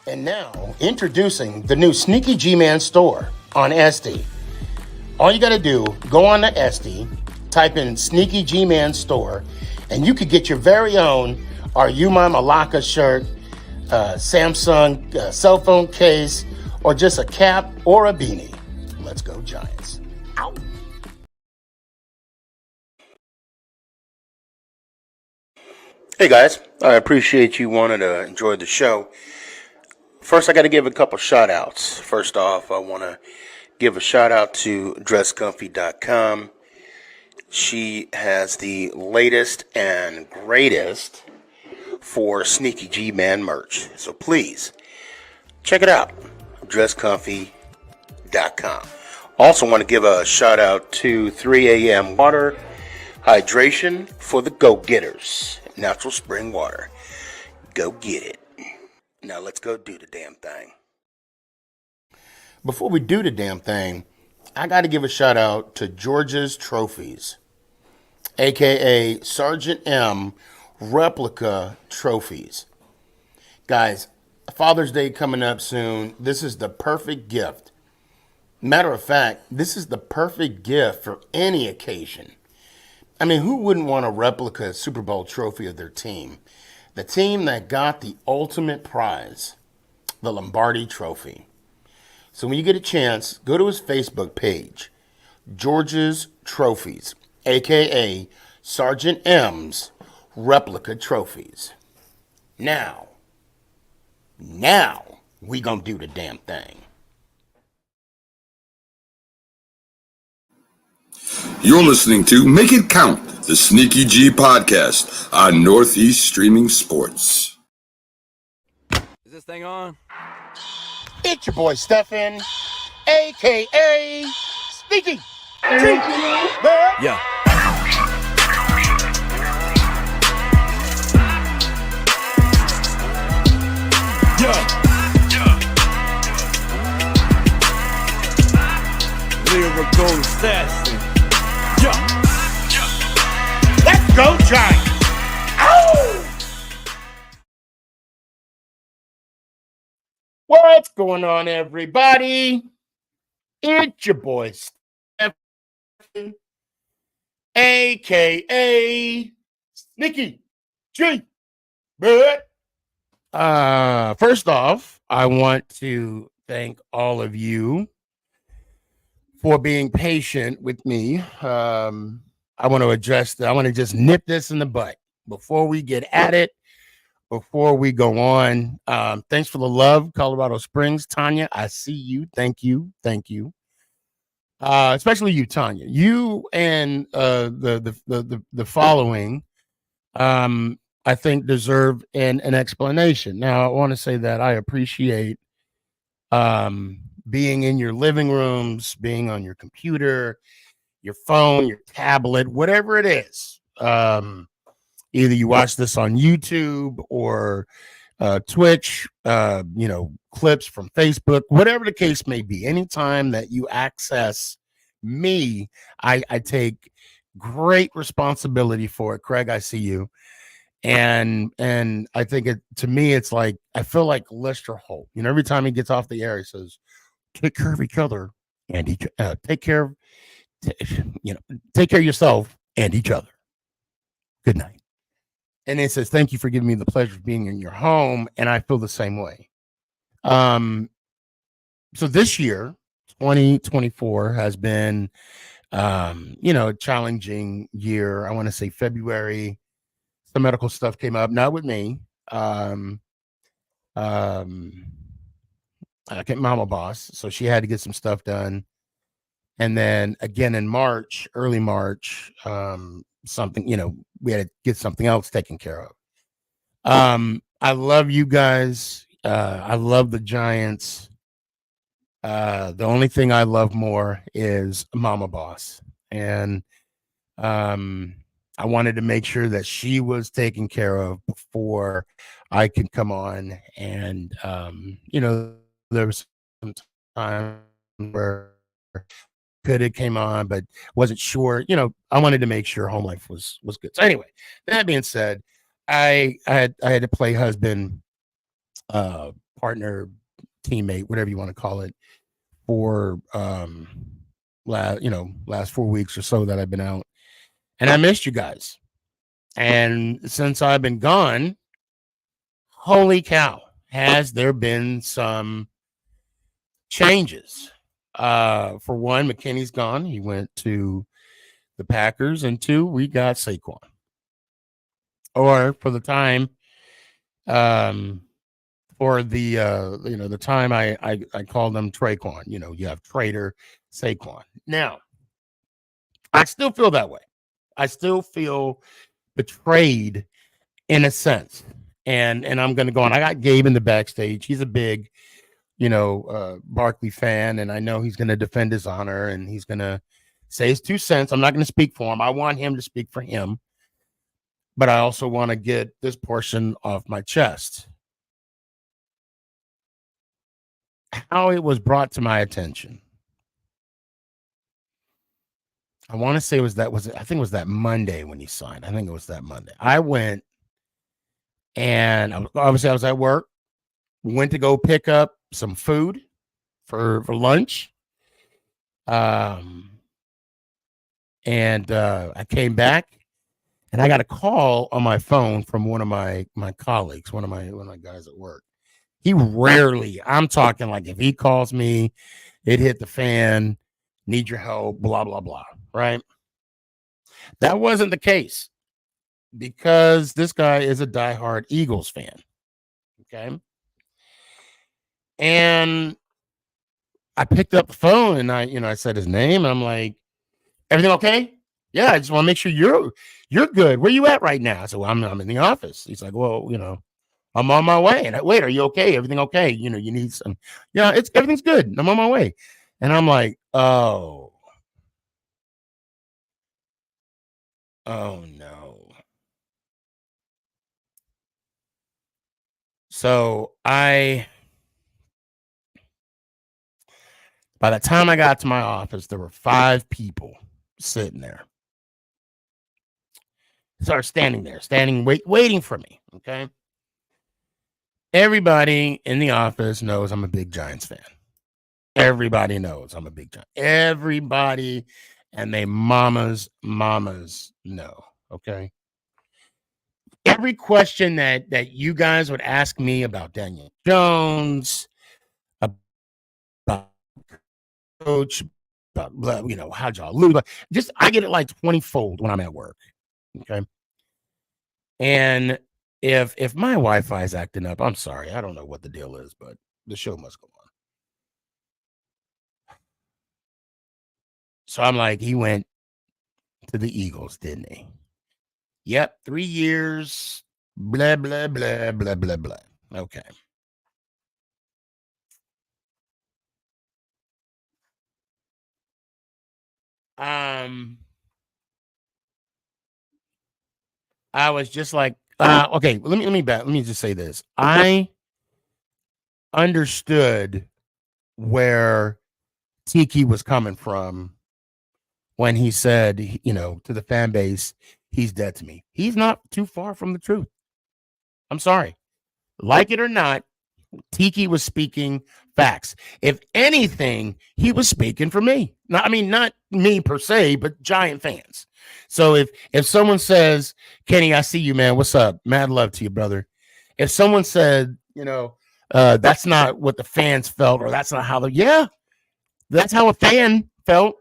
And now, introducing the new SneakyG Man store on SD. All you got to do, go on to SD, type in SneakyG Man store, and you could get your very own Are You My Malacca shirt, Samsung cell phone case, or just a cap or a beanie. Let's go Giants. Ow. Hey guys, I appreciate you wanting to enjoy the show. First, I got to give a couple shout outs. First off, I want to give a shout out to dresscomfy.com. She has the latest and greatest for SneakyG Man merch. So please, check it out. dresscomfy.com. Also want to give a shout out to 3 a.m. Water Hydration for the go-getters. Natural spring water. Go get it. Now let's go do the damn thing. Before we do the damn thing, I got to give a shout out to George's Trophies, aka Sergeant M replica trophies. Guys, Father's Day coming up soon. This is the perfect gift. Matter of fact, this is the perfect gift for any occasion. I mean, who wouldn't want a replica Super Bowl trophy of their team? The team that got the ultimate prize, the Lombardi Trophy. So when you get a chance, go to his Facebook page, George's Trophies, a.k.a. Sergeant M's Replica Trophies. Now, we gonna do the damn thing. You're listening to Make It Count, the SneakyG podcast on Northeast Streaming Sports. Is this thing on? It's your boy Stefan, a.k.a. SneakyG. Yeah. Lyrical assassin. Let's go, Giants! Ow! What's going on, everybody? It's your boy Stefan, a.k.a. SneakyG. First off, I want to thank all of you for being patient with me. I want to just nip this in the butt before we get at it, before we go on. Thanks for the love, Colorado Springs. Tanya, I see you. Thank you. Especially you, Tanya. You and the following, I think deserve an explanation. Now, I want to say that I appreciate being in your living rooms, being on your computer, your phone, your tablet, whatever it is. Either you watch this on YouTube or Twitch, clips from Facebook, whatever the case may be. Anytime that you access me, I take great responsibility for it. Craig, I see you. And I think to me, it's like, I feel like Lester Holt, every time he gets off the air, he says, take care of each other and take care of yourself and each other. Good night. And it says, thank you for giving me the pleasure of being in your home. And I feel the same way. So this year, 2024 has been, a challenging year. I want to say February, some medical stuff came up, not with me. I get Mama Boss, so she had to get some stuff done. And then again in March, early March, something, we had to get something else taken care of. I love you guys. I love the Giants. The only thing I love more is Mama Boss. And I wanted to make sure that she was taken care of before I could come on. And, there was some time where could have came on, but wasn't sure. I wanted to make sure home life was good. So anyway, that being said, I had to play husband part partner, teammate, whatever you want to call it, for last 4 weeks or so that I've been out. And I missed you guys. And since I've been gone, holy cow, has there been some changes. For one, McKinney's gone. He went to the Packers, and two, we got Saquon. Or for the time, for the the time I called them Traquan. You have Trader Saquon. Now, I still feel that way. I still feel betrayed in a sense. And I'm going to go on. I got Gabe in the backstage. He's a big, Barkley fan, and I know he's going to defend his honor and he's going to say his 2 cents. I'm not going to speak for him. I want him to speak for him, but I also want to get this portion off my chest. How it was brought to my attention. I want to say I think it was that Monday when he signed. I think it was that Monday. I went and I was at work, went to go pick up some food for lunch. And I came back and I got a call on my phone from one of my colleagues, one of my guys at work. He rarely, I'm talking like if he calls me, it hit the fan, need your help, blah, blah, blah, right? That wasn't the case because this guy is a diehard Eagles fan, okay? And I picked up the phone and I said his name and I'm like, everything okay? Yeah, I just want to make sure you're good. Where you at right now? I said, well, I'm in the office. He's like, well, I'm on my way. And wait, are you okay? Everything okay? You need some. Yeah, everything's good. I'm on my way. And I'm like, oh no. So by the time I got to my office, there were 5 people sitting there. Started standing there, waiting for me. Okay. Everybody in the office knows I'm a big Giants fan. Everybody knows I'm a big Giant. Everybody and they mamas know. Okay. Every question that you guys would ask me about Daniel Jones, about coach, about how'd y'all lose? Just I get it like 20-fold when I'm at work. Okay. And if my Wi-Fi is acting up, I'm sorry. I don't know what the deal is, but the show must go on. So I'm like, he went to the Eagles, didn't he? Yep, 3 years, blah, blah, blah, blah, blah, blah. Okay. I was just like, okay, let me just say this. I understood where Tiki was coming from when he said, to the fan base, he's dead to me. He's not too far from the truth. I'm sorry. Like it or not, Tiki was speaking facts. If anything, he was speaking for me. Not me per se, but Giant fans. So if someone says, Kenny, I see you, man. What's up? Mad love to you, brother. If someone said, that's not what the fans felt, or that's not how that's how a fan felt.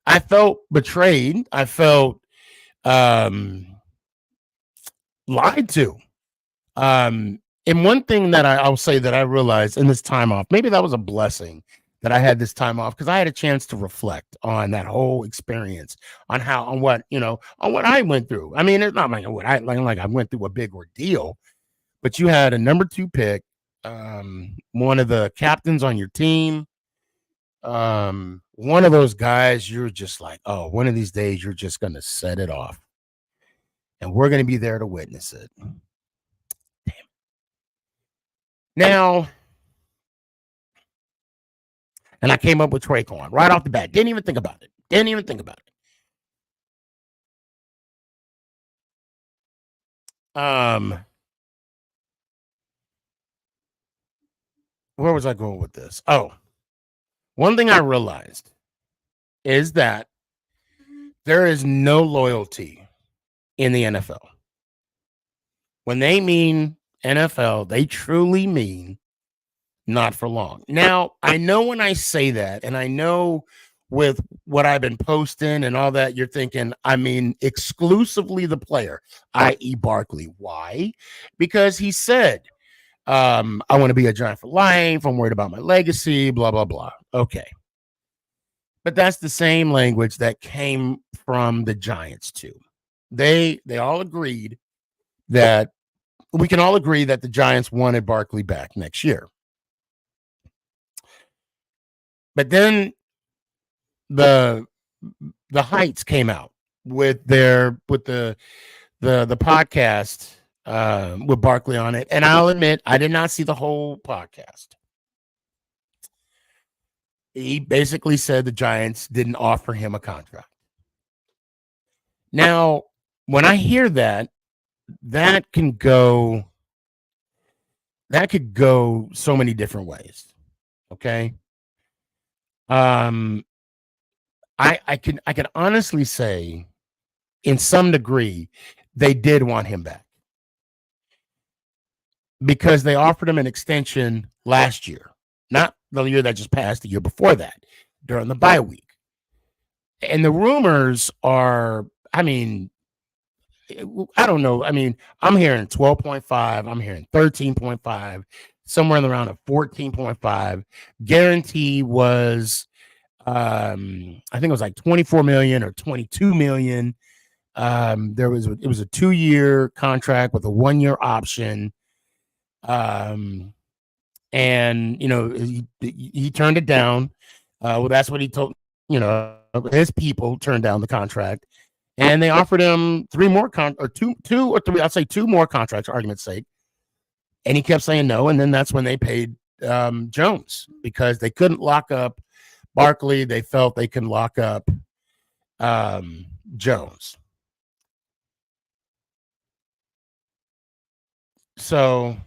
I felt betrayed. I felt lied to. And one thing that I'll say that I realized in this time off, maybe that was a blessing that I had this time off because I had a chance to reflect on that whole experience, on what I went through. I mean, it's not like I went through a big ordeal, but you had a number 2 pick, one of the captains on your team, one of those guys you're just like, oh, one of these days you're just going to set it off and we're going to be there to witness it. Damn. Now, and I came up with Traquan right off the bat. Didn't even think about it. where was I going with this? Oh, one thing I realized is that there is no loyalty in the NFL. When they mean NFL, they truly mean not for long. Now, I know when I say that, and I know with what I've been posting and all that, you're thinking, I mean, exclusively the player, i.e., Barkley. Why? Because he said, I want to be a Giant for life. I'm worried about my legacy, blah, blah, blah. Okay. But that's the same language that came from the Giants, too. They all agreed that we can all agree that the Giants wanted Barkley back next year. But then the Heights came out with the podcast with Barkley on it, and I'll admit I did not see the whole podcast. He basically said the Giants didn't offer him a contract. Now, when I hear that, that could go so many different ways. Okay. I can honestly say, in some degree, they did want him back because they offered him an extension last year, not the year that just passed, the year before that, during the bye week. And the rumors are, I mean, I don't know. I mean, I'm hearing 12.5, I'm hearing 13.5, somewhere in the round of 14.5. Guarantee was I think it was like 24 million or 22 million. It was a 2-year contract with a 1-year option. And he turned it down. Well, that's what he told, his people turned down the contract, and they offered him two or three, I'll say 2 more contracts, for argument's sake. And he kept saying no. And then that's when they paid Jones, because they couldn't lock up Barkley. They felt they can lock up Jones. So,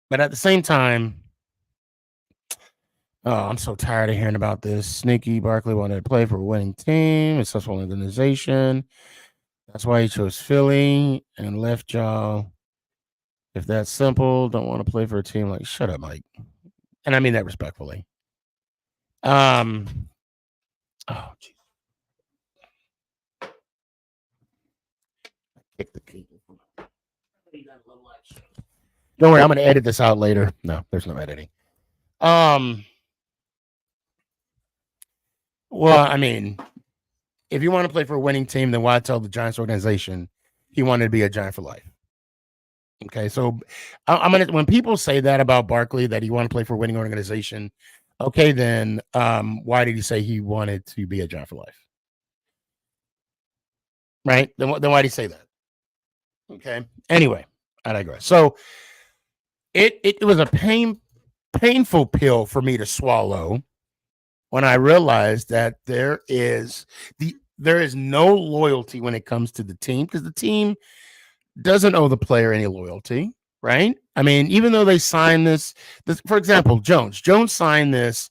but at the same time, I'm so tired of hearing about this. Sneaky Barkley wanted to play for a winning team, a successful organization. That's why he chose Philly and left y'all. If that's simple, don't want to play for a team like, shut up, Mike. And I mean that respectfully. Oh, geez. Kick the key. Don't worry, I'm going to edit this out later. No, there's no editing. Well, I mean, if you want to play for a winning team, then why tell the Giants organization he wanted to be a Giant for life? Okay, so I'm gonna, when people say that about Barkley, that he wanted to play for a winning organization, okay, then why did he say he wanted to be a Giant for life? Right? Then why did he say that? Okay. Anyway, I digress. So it was a painful pill for me to swallow when I realized that there is no loyalty when it comes to the team, because the team doesn't owe the player any loyalty, right? I mean, even though they signed this, for example, Jones signed this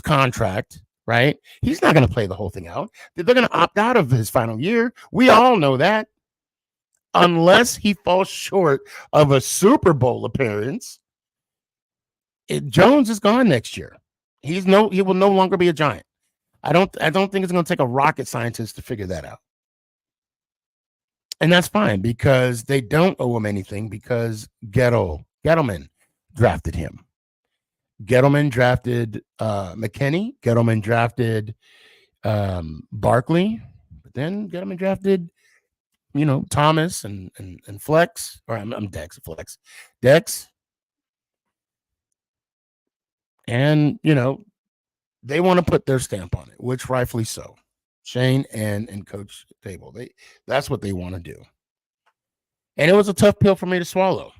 contract, right? He's not going to play the whole thing out. They're going to opt out of his final year. We all know that. Unless he falls short of a Super Bowl appearance, Jones is gone next year. He will no longer be a Giant. I don't think it's going to take a rocket scientist to figure that out. And that's fine, because they don't owe him anything, because Gettleman drafted him. Gettleman drafted McKinney. Gettleman drafted Barkley. But then Gettleman drafted, Thomas and Flex, or I'm Dex. And, they want to put their stamp on it, which rightfully so. Shane and Coach Table, that's what they want to do. And it was a tough pill for me to swallow.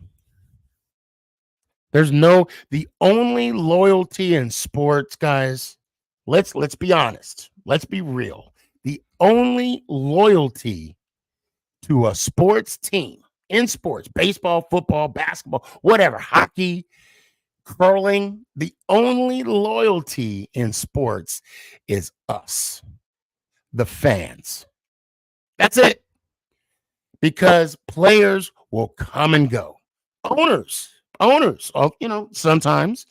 The only loyalty in sports, guys, let's be honest. Let's be real. The only loyalty to a sports team in sports, baseball, football, basketball, whatever, hockey, curling, the only loyalty in sports is us, the fans. That's it. Because players will come and go. Owners, sometimes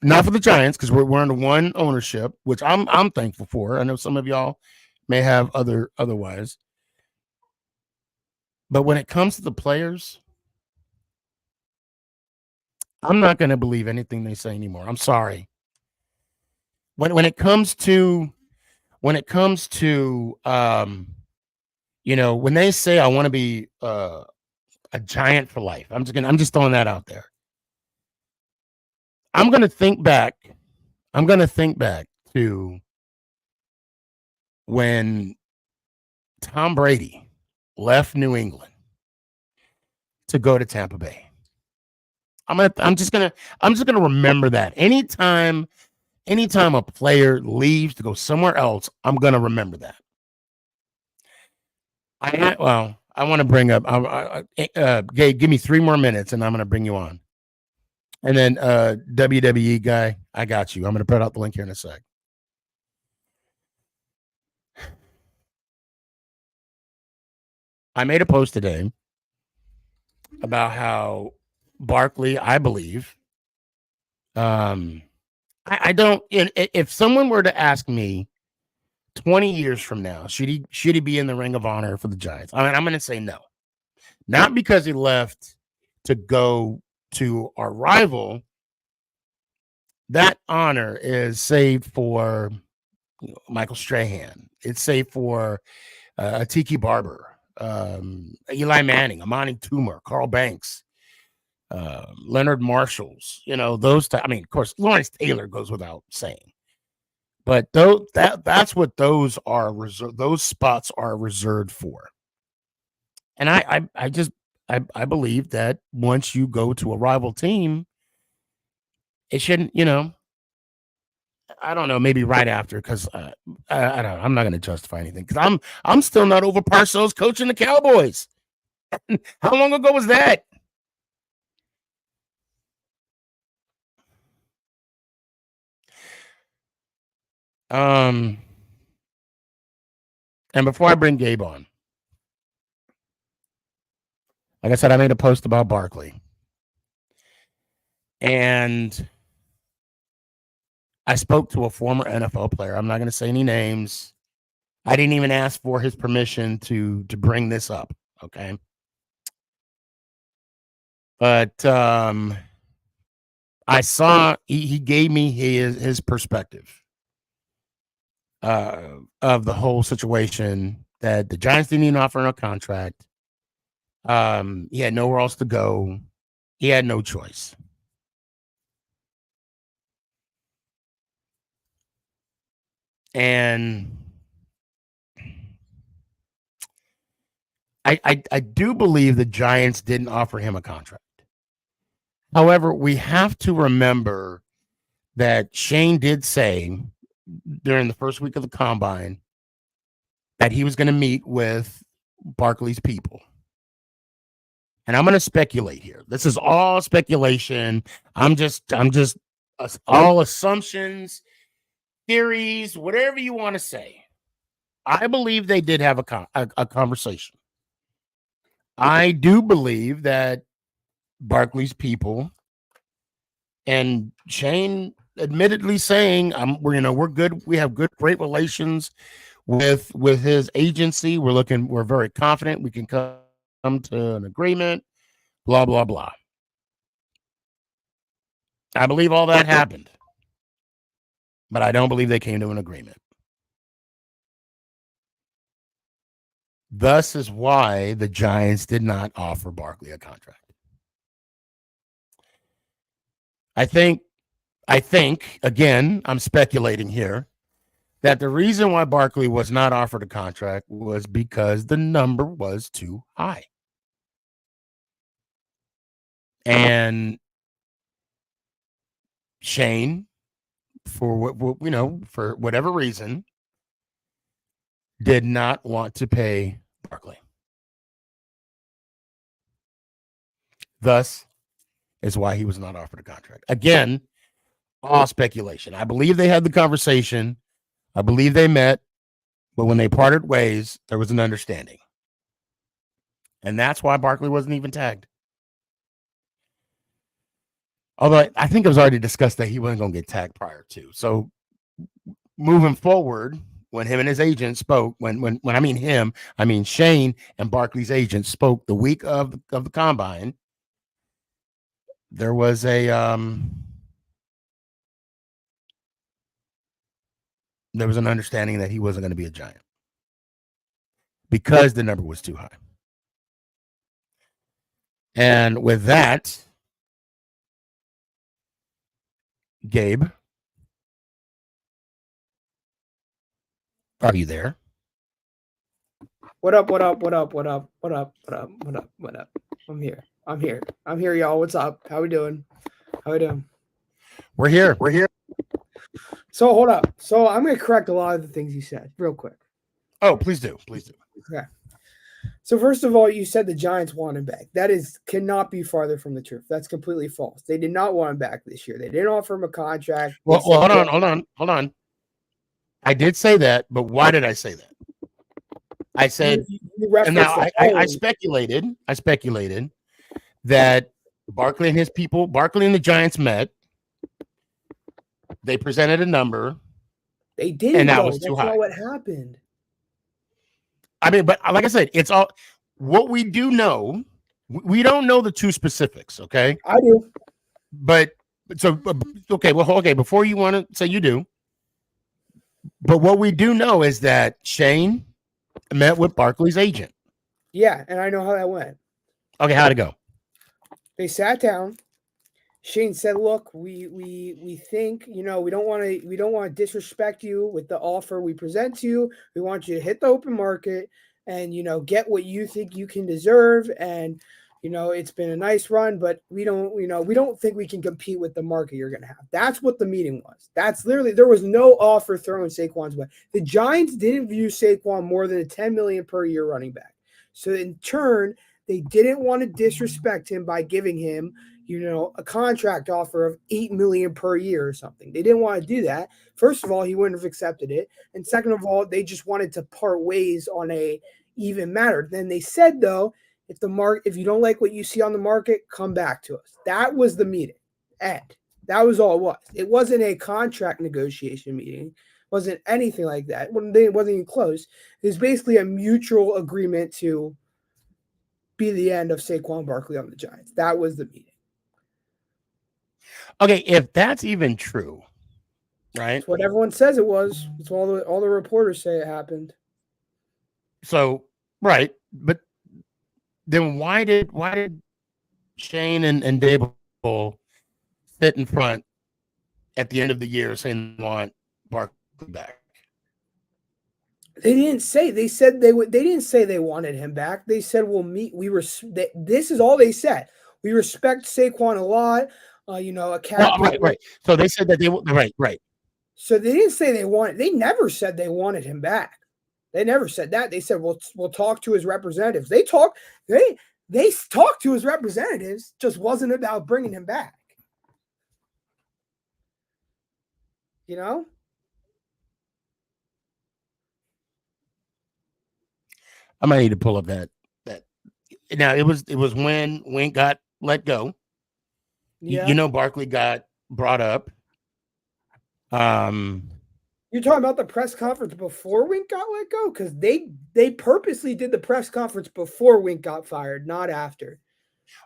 not for the Giants because we're under one ownership, which I'm thankful for. I know some of y'all may have otherwise, but when it comes to the players, I'm not going to believe anything they say anymore. I'm sorry. When it comes to when they say I want to be a Giant for life, I'm just throwing that out there. I'm going to think back to when Tom Brady left New England to go to Tampa Bay. I'm just gonna remember that. Anytime a player leaves to go somewhere else, I'm gonna remember that. I want to bring up Gabe, give me 3 more minutes and I'm gonna bring you on. And then WWE guy, I got you. I'm gonna put out the link here in a sec. I made a post today about how Barkley, I believe, I don't. If someone were to ask me 20 years from now, should he be in the Ring of Honor for the Giants? I mean, I'm going to say no, not because he left to go to our rival. That honor is saved for Michael Strahan. It's saved for Tiki Barber, Eli Manning, Amani Toomer, Carl Banks, Leonard Marshalls. Those. I mean, of course, Lawrence Taylor goes without saying. But that's what those are reserved. Those spots are reserved for. And I believe that once you go to a rival team, it shouldn't. I don't know. Maybe right after, because I don't know. I'm not going to justify anything because I'm still not over Parcells coaching the Cowboys. How long ago was that? And before I bring Gabe on, like I said, I made a post about Barkley. And I spoke to a former NFL player. I'm not going to say any names. I didn't even ask for his permission to bring this up. Okay. But I saw he gave me his perspective of the whole situation, that the Giants didn't even offer him a contract. He had nowhere else to go. He had no choice. And I do believe the Giants didn't offer him a contract. However, we have to remember that Shane did say during the first week of the combine that he was going to meet with Barkley's people. And I'm going to speculate here. This is all speculation. I'm just all assumptions, theories, whatever you want to say. I believe they did have a conversation. I do believe that Barkley's people and Shane admittedly saying, we're good. We have great relations with his agency. We're very confident we can come to an agreement, blah, blah, blah. I believe all that happened, but I don't believe they came to an agreement. Thus is why the Giants did not offer Barkley a contract. I think, again, I'm speculating here, that the reason why Barkley was not offered a contract was because the number was too high. And Shane, for whatever reason, did not want to pay Barkley. Thus is why he was not offered a contract. Again, all speculation. I believe they had the conversation. I believe they met, but when they parted ways, there was an understanding. And that's why Barkley wasn't even tagged. Although I think it was already discussed that he wasn't going to get tagged prior to. So moving forward, when him and his agent spoke, when I mean him, I mean Shane and Barkley's agent spoke the week of the combine, there was an understanding that he wasn't going to be a Giant because the number was too high. And with that, Gabe, are you there? What up? I'm here, y'all. What's up? How we doing? We're here. So hold up. So I'm going to correct a lot of the things you said real quick. Oh, please do. Okay. So first of all, you said the Giants want him back. That cannot be farther from the truth. That's completely false. They did not want him back this year. They didn't offer him a contract. Well, hold on. I did say that, but why did I say that? I said, and now I speculated that Barkley and the Giants met. They presented a number. They didn't. And that though. was too That's high. not what happened. I mean, but like I said, it's all what we do know. We don't know the two specifics, okay? I do. But so okay, well, okay. Before you want to say you do, but what we do know is that Shane met with Barkley's agent. Yeah, and I know how that went. Okay, how'd it go? They sat down. Shane said, "Look, we think, we don't want to disrespect you with the offer we present to you. We want you to hit the open market and get what you think you can deserve. And it's been a nice run, but we don't think we can compete with the market you're going to have." That's what the meeting was. That's literally, there was no offer thrown Saquon's way. The Giants didn't view Saquon more than a $10 million per year running back. So in turn, they didn't want to disrespect him by giving him a contract offer of $8 million per year or something. They didn't want to do that. First of all, he wouldn't have accepted it. And second of all, they just wanted to part ways on a even matter. Then they said, though, if you don't like what you see on the market, come back to us. That was the meeting. And that was all it was. It wasn't a contract negotiation meeting. It wasn't anything like that. It wasn't even close. It was basically a mutual agreement to be the end of Saquon Barkley on the Giants. That was the meeting. Okay, if that's even true, right? That's what everyone says it was. It's all the reporters say it happened. So, right, but then why did Shane and Dable sit in front at the end of the year saying they want Barkley back? They didn't say. They said they would. They didn't say they wanted him back. They said we'll meet. This is all they said. We respect Saquon a lot. A cap. Right. So they said that they right. So they didn't say they wanted. They never said they wanted him back. They never said that. They said we'll talk to his representatives. They talked to his representatives. Just wasn't about bringing him back. I might need to pull up that. Now it was when Wink got let go. Yeah. Barkley got brought up. You're talking about the press conference before Wink got let go? Because they purposely did the press conference before Wink got fired, not after.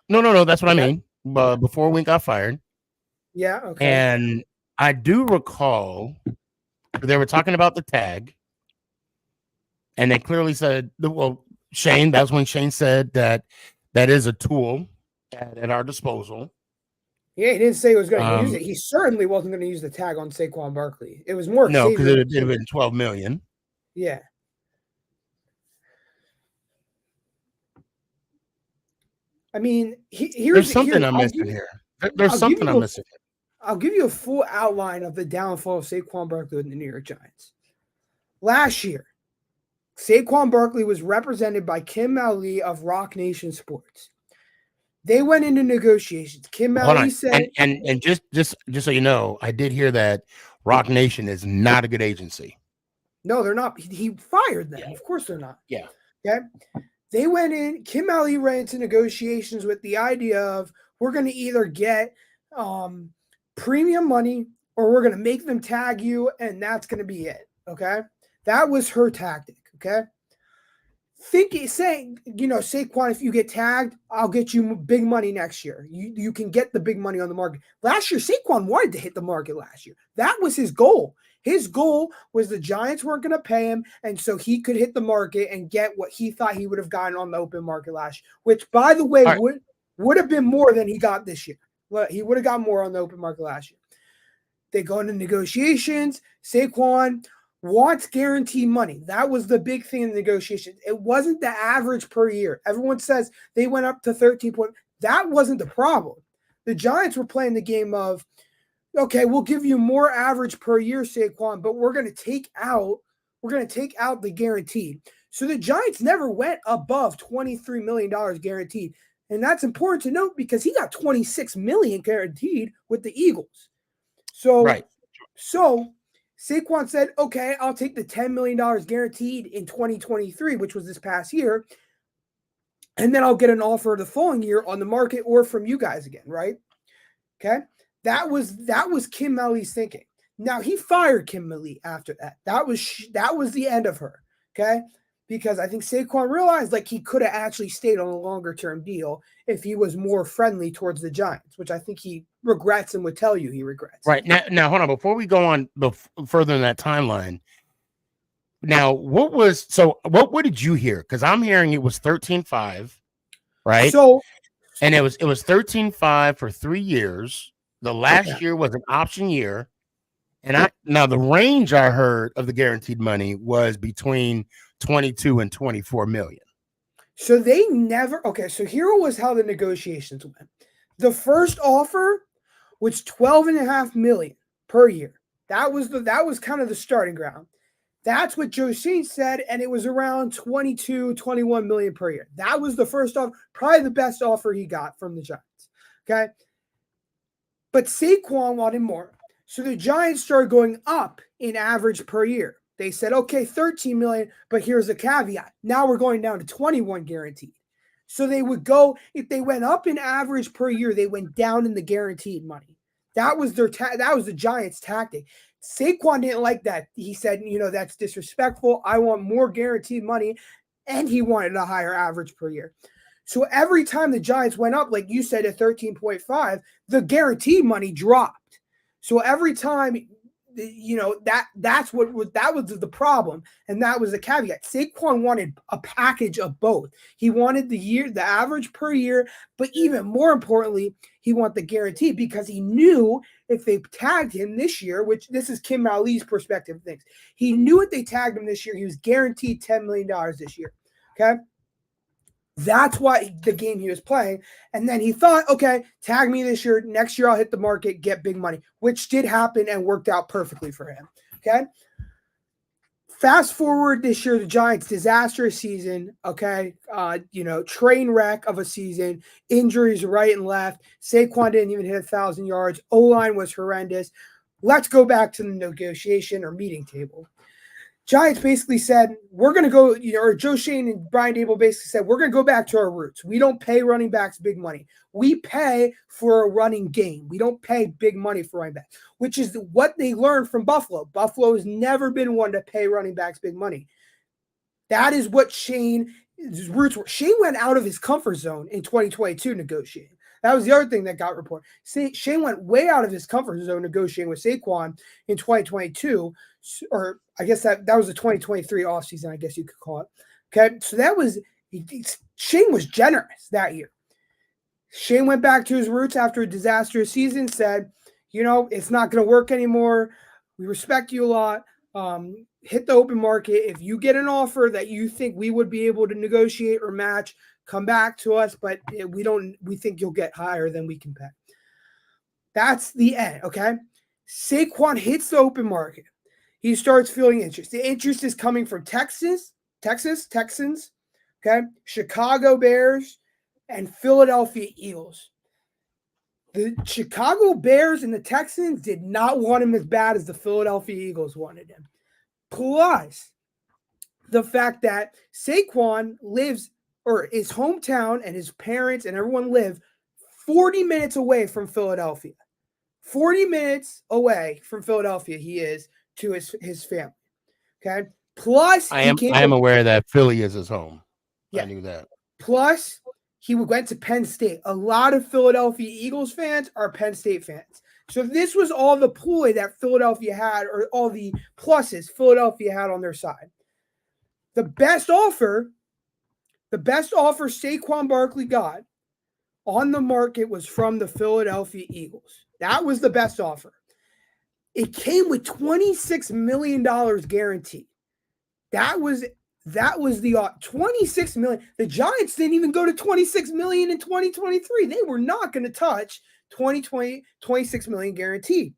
No. That's what I mean. Before Wink got fired. Yeah. Okay. And I do recall they were talking about the tag, and they clearly said, "Well, Shane." That's when Shane said that is a tool at our disposal. Yeah, he didn't say he was going to use it. He certainly wasn't going to use the tag on Saquon Barkley. It was more. No, because it would have been $12 million. Yeah. I mean, there's something I'm missing here. There's something I'm missing. I'll give you a full outline of the downfall of Saquon Barkley with the New York Giants. Last year, Saquon Barkley was represented by Kim Ali of Rock Nation Sports. They went into negotiations. Kim Hold Malley on. said, And just so you know, I did hear that Rock Nation is not a good agency. no, they're not. He fired them. Yeah. Of course they're not. Yeah. Okay. They went in, Kim Malley ran into negotiations with the idea of we're going to either get premium money or we're going to make them tag you, and that's going to be it. Okay. That was her tactic. Okay. Saying, Saquon, if you get tagged, I'll get you big money next year. You can get the big money on the market. Last year, Saquon wanted to hit the market last year. That was his goal. His goal was the Giants weren't going to pay him, and so he could hit the market and get what he thought he would have gotten on the open market last year, which, by the way, would have been more than he got this year. Well, he would have got more on the open market last year. They go into negotiations. Saquon wants guaranteed money. That was the big thing in the negotiations. It wasn't the average per year. Everyone says they went up to 13 point. That wasn't the problem. The Giants were playing the game of, okay, we'll give you more average per year, Saquon, but we're going to take out the guaranteed. So the Giants never went above $23 million guaranteed. And that's important to note because he got $26 million guaranteed with the Eagles. So Saquon said, okay, I'll take the $10 million guaranteed in 2023, which was this past year, and then I'll get an offer the following year on the market or from you guys again, right? Okay. That was Kim Malley's thinking. Now, he fired Kim Malley after that. That was the end of her, okay? Because I think Saquon realized like he could have actually stayed on a longer-term deal if he was more friendly towards the Giants, which I think he regrets and would tell you he regrets. Right. Now hold on. Before we go on further in that timeline, now what did you hear? Because I'm hearing it was 13.5, right? So and it was 13.5 for 3 years. The last year was an option year. And now the range I heard of the guaranteed money was between 22 and 24 million. So they never, okay, so here was how the negotiations went. The first offer was 12.5 million per year. That was kind of the starting ground. That's what Joe Shane said, and it was around 22, 21 million per year. That was the first offer, probably the best offer he got from the Giants. Okay. But Saquon wanted more. So the Giants started going up in average per year. They said, okay, 13 million, but here's a caveat. Now we're going down to 21 guaranteed. So they would go, if they went up in average per year, they went down in the guaranteed money. That was that was the Giants' tactic. Saquon didn't like that. He said, that's disrespectful. I want more guaranteed money. And he wanted a higher average per year. So every time the Giants went up, like you said, at 13.5, the guaranteed money dropped. So every time, that was the problem. And that was the caveat. Saquon wanted a package of both. He wanted the average per year, but even more importantly, he wanted the guarantee because he knew if they tagged him this year, which this is Kim Malley's perspective of things, he knew if they tagged him this year, he was guaranteed $10 million this year. Okay. That's why the game he was playing. And then he thought, okay, tag me this year. Next year, I'll hit the market, get big money, which did happen and worked out perfectly for him. Okay. Fast forward this year, the Giants' disastrous season. Okay. Train wreck of a season, injuries right and left. Saquon didn't even hit 1,000 yards. O-line was horrendous. Let's go back to the negotiation or meeting table. Giants basically said, we're going to go, or Joe Shane and Brian Dable basically said, we're going to go back to our roots. We don't pay running backs big money. We pay for a running game. We don't pay big money for running backs, which is what they learned from Buffalo. Buffalo has never been one to pay running backs big money. That is what Shane's roots were. Shane went out of his comfort zone in 2022 negotiating. That was the other thing that got reported. Shane went way out of his comfort zone negotiating with Saquon in 2022, or I guess that was the 2023 offseason, I guess you could call it. Okay, so Shane was generous that year. Shane went back to his roots after a disastrous season, said, it's not going to work anymore. We respect you a lot. Hit the open market. If you get an offer that you think we would be able to negotiate or match, come back to us, but we think you'll get higher than we can pay. That's the end, okay? Saquon hits the open market. He starts feeling interest. The interest is coming from Texans, okay? Chicago Bears, and Philadelphia Eagles. The Chicago Bears and the Texans did not want him as bad as the Philadelphia Eagles wanted him. Plus, the fact that Saquon lives, or his hometown and his parents and everyone live 40 minutes away from Philadelphia. 40 minutes away from Philadelphia he is to his family. Okay? Plus, I am aware that Philly is his home. Yeah. I knew that. Plus, he went to Penn State. A lot of Philadelphia Eagles fans are Penn State fans. So this was all the ploy that Philadelphia had, or all the pluses Philadelphia had on their side. The best offer Saquon Barkley got on the market was from the Philadelphia Eagles. That was the best offer. It came with $26 million guaranteed. That was the $26 million. The Giants didn't even go to $26 million in 2023. They were not going to touch 2020, $26 million guaranteed.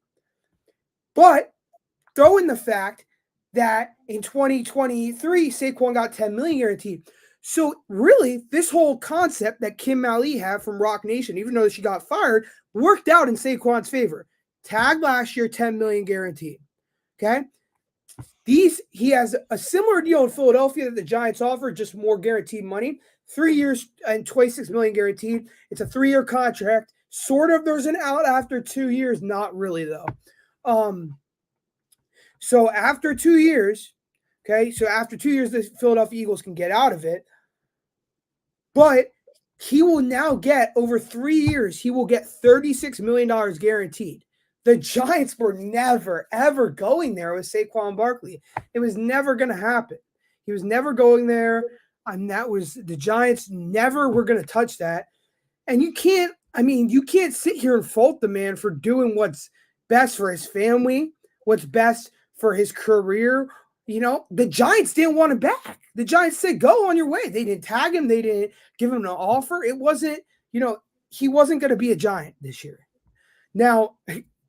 But throw in the fact that in 2023, Saquon got $10 million guaranteed. So really, this whole concept that Kim Malley had from Rock Nation, even though she got fired, worked out in Saquon's favor. Tag last year, $10 million guaranteed. Okay? He has a similar deal in Philadelphia that the Giants offered, just more guaranteed money. 3 years and $26 million guaranteed. It's a 3-year contract. Sort of there's an out after 2 years. Not really, though. So after 2 years, the Philadelphia Eagles can get out of it. But he will now get, over 3 years, he will get $36 million guaranteed. The Giants were never, ever going there with Saquon Barkley. It was never going to happen. He was never going there. And the Giants never were going to touch that. And you can't sit here and fault the man for doing what's best for his family, what's best for his career. You know, the Giants didn't want him back. The Giants said, go on your way. They didn't tag him. They didn't give him an offer. It wasn't, he wasn't going to be a Giant this year. Now,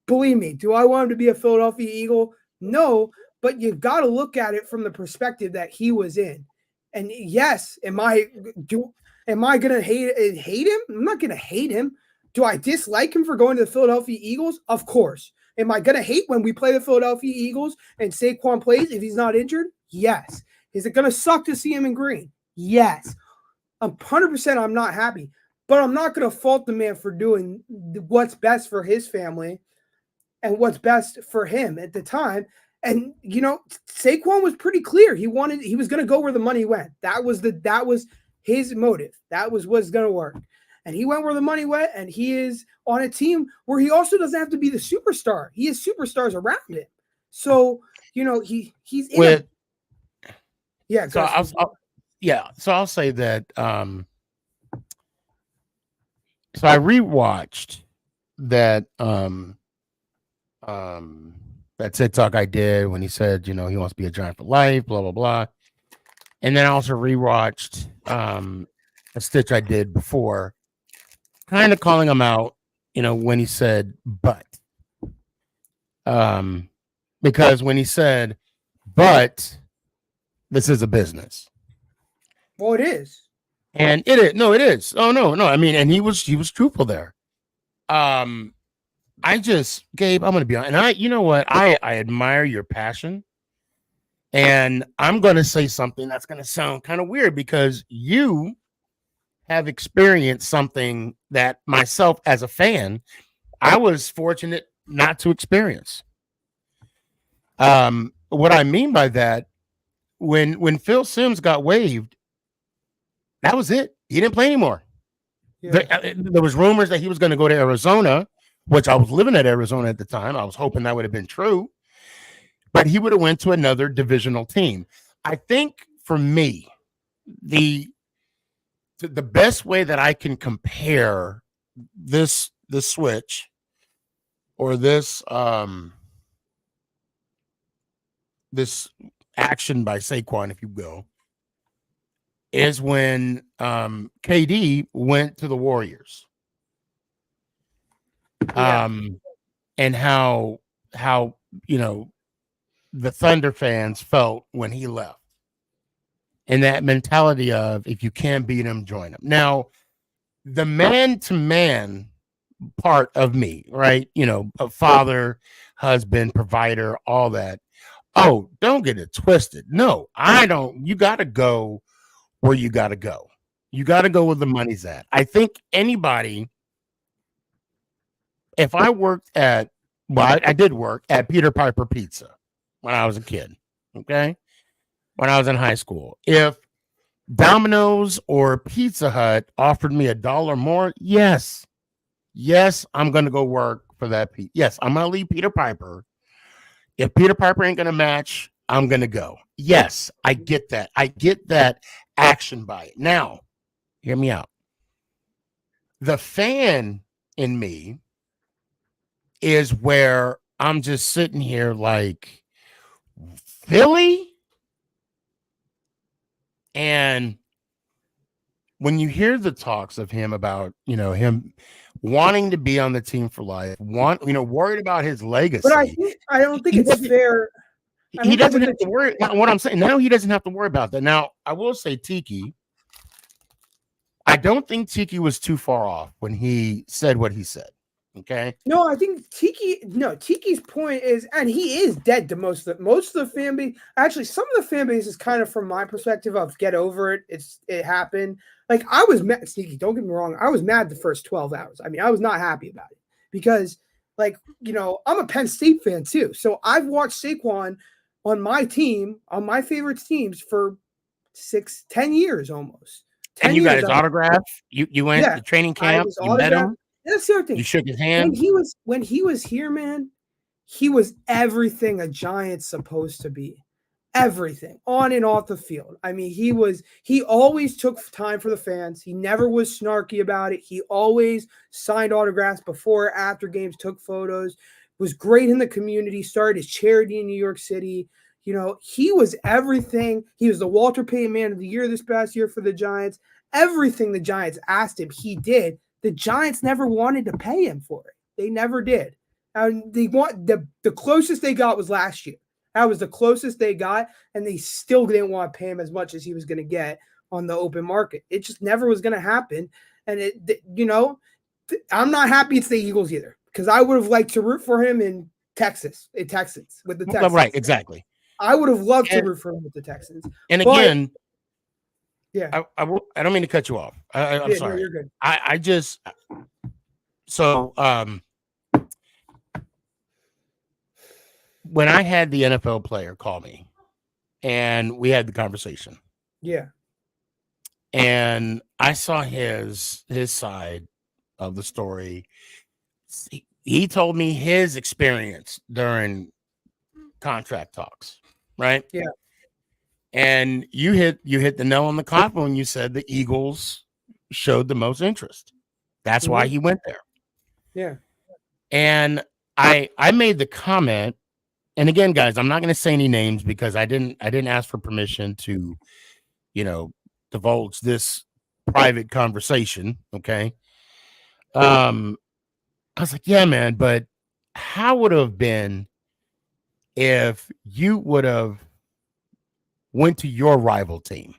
believe me, do I want him to be a Philadelphia Eagle? No, but you've got to look at it from the perspective that he was in. And yes, am I going to hate him? I'm not going to hate him. Do I dislike him for going to the Philadelphia Eagles? Of course. Am I going to hate when we play the Philadelphia Eagles and Saquon plays if he's not injured? Yes. Is it going to suck to see him in green? Yes. 100% I'm not happy. But I'm not going to fault the man for doing what's best for his family and what's best for him at the time. And, Saquon was pretty clear. He was going to go where the money went. That was his motive. That was what's going to work. And he went where the money went, and he is on a team where he also doesn't have to be the superstar. He has superstars around him. So, he's in with. Yeah. So I'll say that. So I rewatched that that TikTok I did when he said, he wants to be a Giant for life, blah blah blah. And then I also rewatched a stitch I did before, kind of calling him out, when he said but. Because when he said, but this is a business. Well, it is. And it is. No, it is. Oh, no. I mean, and he was truthful there. Gabe, I'm going to be honest. And you know what? I admire your passion. And I'm going to say something that's going to sound kind of weird because you have experienced something that myself as a fan, I was fortunate not to experience. What I mean by that, when Phil Simms got waived, that was it. He didn't play anymore. Yeah. There was rumors that he was going to go to Arizona, which I was living at Arizona at the time. I was hoping that would have been true, but he would have went to another divisional team. I think for me, the best way that I can compare this switch or this action by Saquon, if you will, is when KD went to the Warriors. Yeah. And how the Thunder fans felt when he left. And that mentality of if you can't beat him, join him. Now, the man to man part of me, right? A father, husband, provider, all that. Oh, don't get it twisted. No, I don't. You got to go where you got to go. You got to go where the money's at. I think anybody, if I worked at, well, I did work at Peter Piper Pizza when I was a kid, okay? When I was in high school. If Domino's or Pizza Hut offered me $1 more, yes, I'm going to go work for that. Yes, I'm going to leave Peter Piper. If Peter Piper ain't going to match, I'm going to go. Yes, I get that. I get that action by it. Now, hear me out. The fan in me is where I'm just sitting here like, Philly? And when you hear the talks of him about, him wanting to be on the team for life, worried about his legacy. But I don't think it's fair. He doesn't have to worry. What I'm saying now, he doesn't have to worry about that. Now, I will say, Tiki, I don't think Tiki was too far off when he said what he said. Okay. No, I think Tiki's point is, and he is dead to most of the fan base. Actually, some of the fan base is kind of from my perspective of get over it. It happened. Like I was mad, Tiki, don't get me wrong. I was mad the first 12 hours. I mean, I was not happy about it because I'm a Penn State fan too. So I've watched Saquon on my team, on my favorite teams for 10 years almost. And you got his autograph. You went to training camp. You met him. That's the other thing. You shook his hand. When he was here, man, he was everything a Giant's supposed to be. Everything on and off the field. I mean, he always took time for the fans. He never was snarky about it. He always signed autographs before or after games, took photos, was great in the community, started his charity in New York City. He was everything. He was the Walter Payton Man of the Year this past year for the Giants. Everything the Giants asked him, he did. The Giants never wanted to pay him for it. They never did. And they want the closest they got was last year. That was the closest they got, and they still didn't want to pay him as much as he was going to get on the open market. It just never was going to happen. And I'm not happy it's the Eagles either, because I would have liked to root for him in Texans with the Texans. Right, exactly. I would have loved to root for him with the Texans. And again, yeah, I don't mean to cut you off. I'm sorry. No, you're good. I just when I had the NFL player call me and we had the conversation. Yeah. And I saw his side of the story. He told me his experience during contract talks, right? Yeah. And you hit the nail on the coffin when you said the Eagles showed the most interest. That's why he went there. Yeah. And I made the comment, and again, guys, I'm not going to say any names because I didn't ask for permission to, divulge this private conversation. Okay. I was like, yeah, man, but how would it have been if you would have went to your rival team?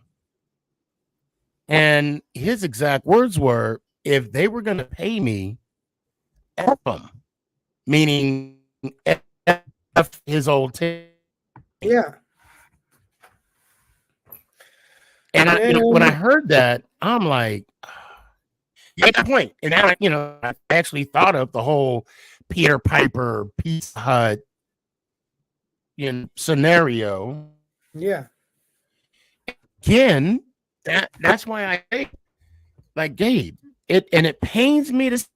And his exact words were, if they were going to pay me, F them, meaning F his old team. Yeah. And when I heard that, I'm like, you get the point. And now, I actually thought of the whole Peter Piper Pizza Hut scenario. Yeah. Again, that's why I say, like, Gabe, it pains me to say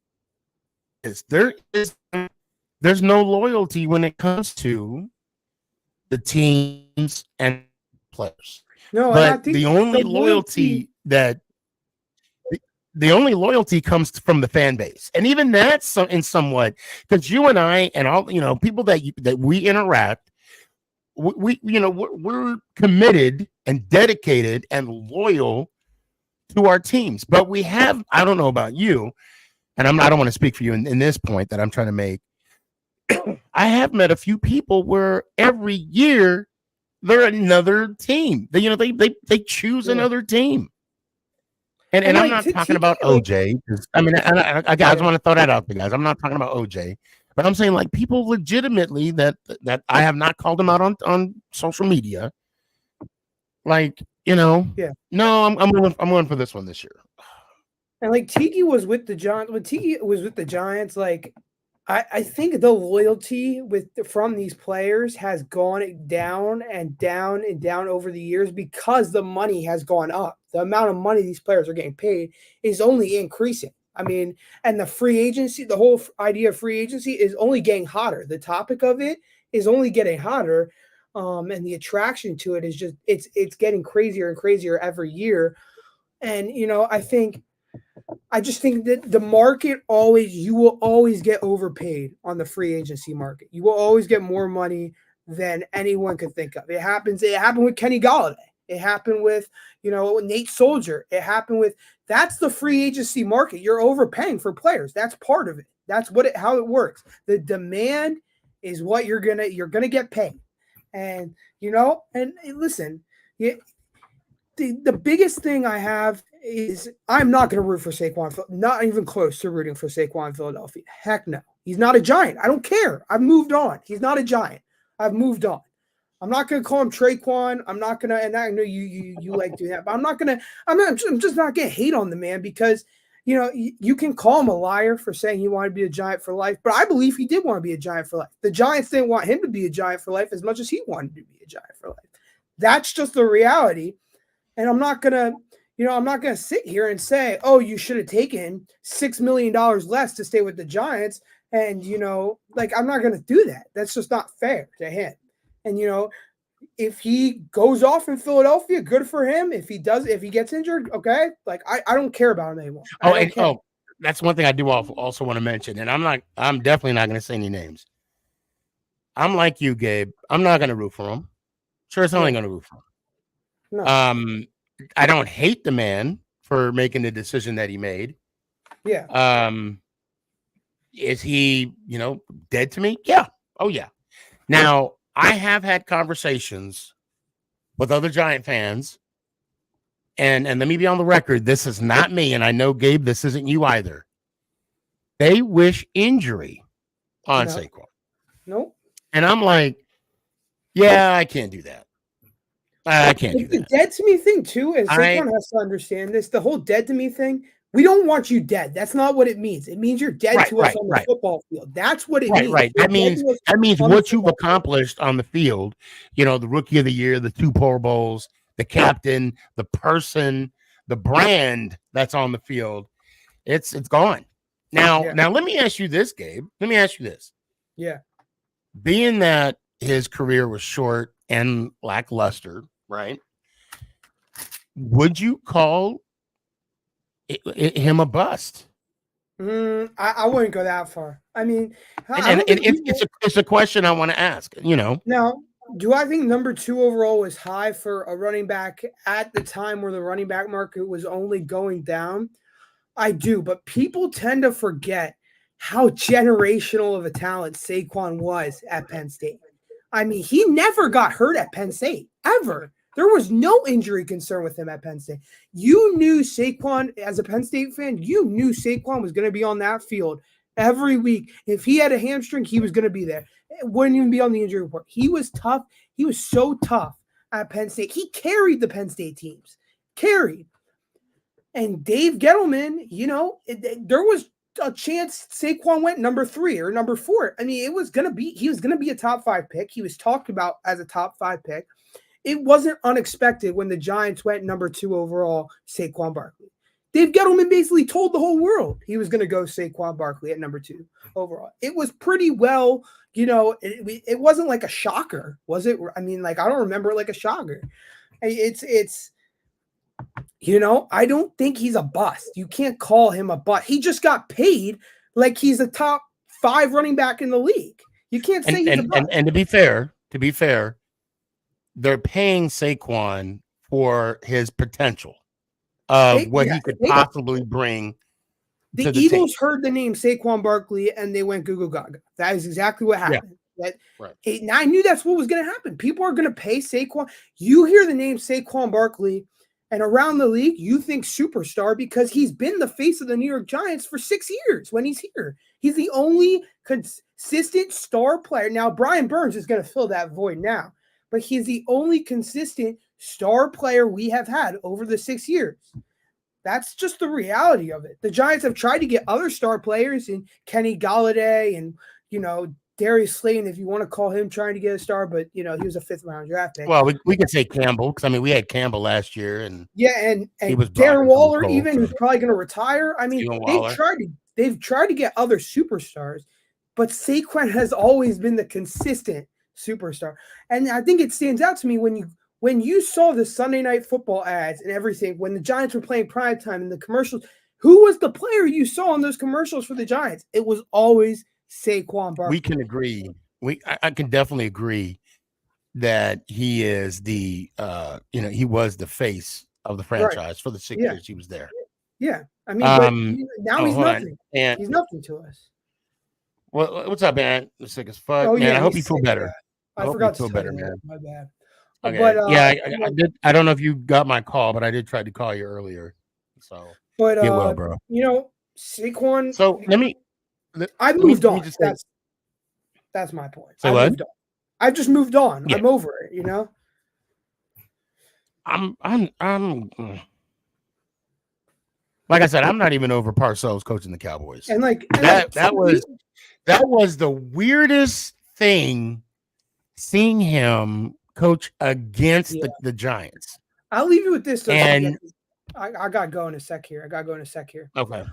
there's no loyalty when it comes to the teams and players. No, but and I think the only loyalty comes from the fan base, and even that's in somewhat, because you and I and all people that we interact, we're committed and dedicated and loyal to our teams. But we have, I don't know about you, and I don't want to speak for you in this point that I'm trying to make. I have met a few people where every year they're another team. They choose another team. And I'm like not to talking Tiki, about like OJ. I mean, I guys want to throw that out there, guys. I'm not talking about OJ, but I'm saying like people legitimately that I have not called them out on social media. Like, yeah. no, I'm going for this one this year. And like Tiki was with the Giants. When Tiki was with the Giants, like I think the loyalty from these players has gone down and down and down over the years because the money has gone up. The amount of money these players are getting paid is only increasing. I mean, and the free agency, the whole idea of free agency is only getting hotter. The topic of it is only getting hotter. And the attraction to it is just it's getting crazier and crazier every year. And I just think that the market you will always get overpaid on the free agency market. You will always get more money than anyone could think of. It happened with Kenny Galladay. It happened with, Nate Soldier. It happened with, that's the free agency market. You're overpaying for players. That's part of it. That's how it works. The demand is what you're going to get paid. And, and listen, the biggest thing I have is I'm not going to root for Saquon. Not even close to rooting for Saquon Philadelphia. Heck no. He's not a Giant. I don't care. I've moved on. He's not a Giant. I've moved on. I'm not going to call him Traquan. I'm not going to, and I know you like doing that, but I'm just not going to hate on the man because, you can call him a liar for saying he wanted to be a Giant for life, but I believe he did want to be a Giant for life. The Giants didn't want him to be a Giant for life as much as he wanted to be a Giant for life. That's just the reality. And I'm not gonna sit here and say, oh, you should have taken $6 million less to stay with the Giants. And, I'm not gonna do that. That's just not fair to him. And, if he goes off in Philadelphia, good for him. If he gets injured, okay. Like I don't care about him anymore. That's one thing I do also want to mention. And I'm definitely not gonna say any names. I'm like you, Gabe. I'm not gonna root for him. Sure, it's only gonna root for him. No. I don't hate the man for making the decision that he made. Yeah. Is he, dead to me? Yeah. Oh, yeah. Now, I have had conversations with other Giant fans, and let me be on the record. This is not me, and I know, Gabe, this isn't you either. They wish injury on Saquon. Nope. And I'm like, yeah, I can't do that. I can't do that. The dead to me thing too, and Saquon has to understand this. The whole dead to me thing, we don't want you dead. That's not what it means. It means you're dead to us on the football field. That's what it means. Right. That means what you've accomplished on the field. The Rookie of the Year, the 2 Pro Bowls, the captain, the person, the brand that's on the field. It's gone. Now let me ask you this, Gabe. Let me ask you this. Yeah. Being that his career was short and lackluster, right? Would you call him a bust? I wouldn't go that far. I mean, it's a question I want to ask. Now, do I think number 2 overall was high for a running back at the time where the running back market was only going down? I do, but people tend to forget how generational of a talent Saquon was at Penn State. I mean, he never got hurt at Penn State, ever. There was no injury concern with him at Penn State. You knew Saquon, as a Penn State fan, you knew Saquon was going to be on that field every week. If he had a hamstring, he was going to be there. It wouldn't even be on the injury report. He was tough. He was so tough at Penn State. He carried the Penn State teams. And Dave Gettleman, there was a chance Saquon went number 3 or number 4. I mean, he was going to be a top 5 pick. He was talked about as a top 5 pick. It wasn't unexpected when the Giants went number 2 overall, Saquon Barkley. Dave Gettleman basically told the whole world he was going to go Saquon Barkley at number 2 overall. It was pretty well, it wasn't like a shocker, was it? I mean, I don't remember it like a shocker. It's I don't think he's a bust. You can't call him a bust. He just got paid like he's a top 5 running back in the league. You can't say he's a bust. And to be fair, they're paying Saquon for his potential of what he could possibly bring. The Eagles heard the name Saquon Barkley and they went Google Gaga. That is exactly what happened. Yeah. I knew that's what was going to happen. People are going to pay Saquon. You hear the name Saquon Barkley, and around the league, you think superstar because he's been the face of the New York Giants for 6 years when he's here. He's the only consistent star player. Now, Brian Burns is going to fill that void now, but he's the only consistent star player we have had over the 6 years. That's just the reality of it. The Giants have tried to get other star players in Kenny Galladay and, Darius Slayton, if you want to call him trying to get a star, but he was a 5th-round draft pick. Well, we could say Campbell because we had Campbell last year, and he was Darren Waller, who's probably going to retire. I mean, they've tried to get other superstars, but Saquon has always been the consistent superstar. And I think it stands out to me when you saw the Sunday Night Football ads and everything, when the Giants were playing primetime and the commercials, who was the player you saw in those commercials for the Giants? It was always Saquon Barkley. We can agree. I can definitely agree that he is the he was the face of the franchise for the 6 years he was there. Yeah. I mean, now he's nothing. And he's nothing to us. Well, what's up, man? I'm sick as fuck. Oh, man, yeah, I hope you feel better. I forgot to feel better, man. My bad. Okay. But, I did. I don't know if you got my call, but I did try to call you earlier. So get well, bro. Saquon. So I've moved on. That's my point. I've just moved on. Yeah. I'm over it. I'm like I said, I'm not even over Parcells coaching the Cowboys. And that was the weirdest thing, seeing him coach against the Giants. I'll leave you with this. Though, and I got to go in a sec here. Okay.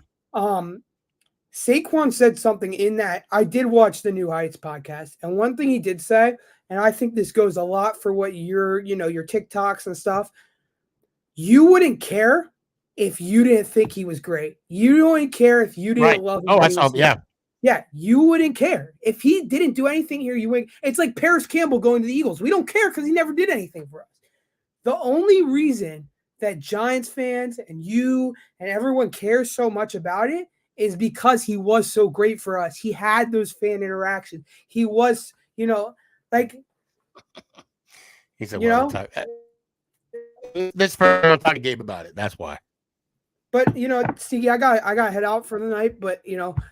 Saquon said something in that. I did watch the New Heights podcast, and one thing he did say, and I think this goes a lot for what your TikToks and stuff. You wouldn't care if you didn't think he was great. You wouldn't care if you didn't love him. Oh, I saw. Yeah. Yeah, you wouldn't care. If he didn't do anything here, you wouldn't. It's like Paris Campbell going to the Eagles. We don't care because he never did anything for us. The only reason that Giants fans and you and everyone cares so much about it is because he was so great for us. He had those fan interactions. He was, he said, this person talk to Gabe about it. That's why. But Stevie, I got to head out for the night. But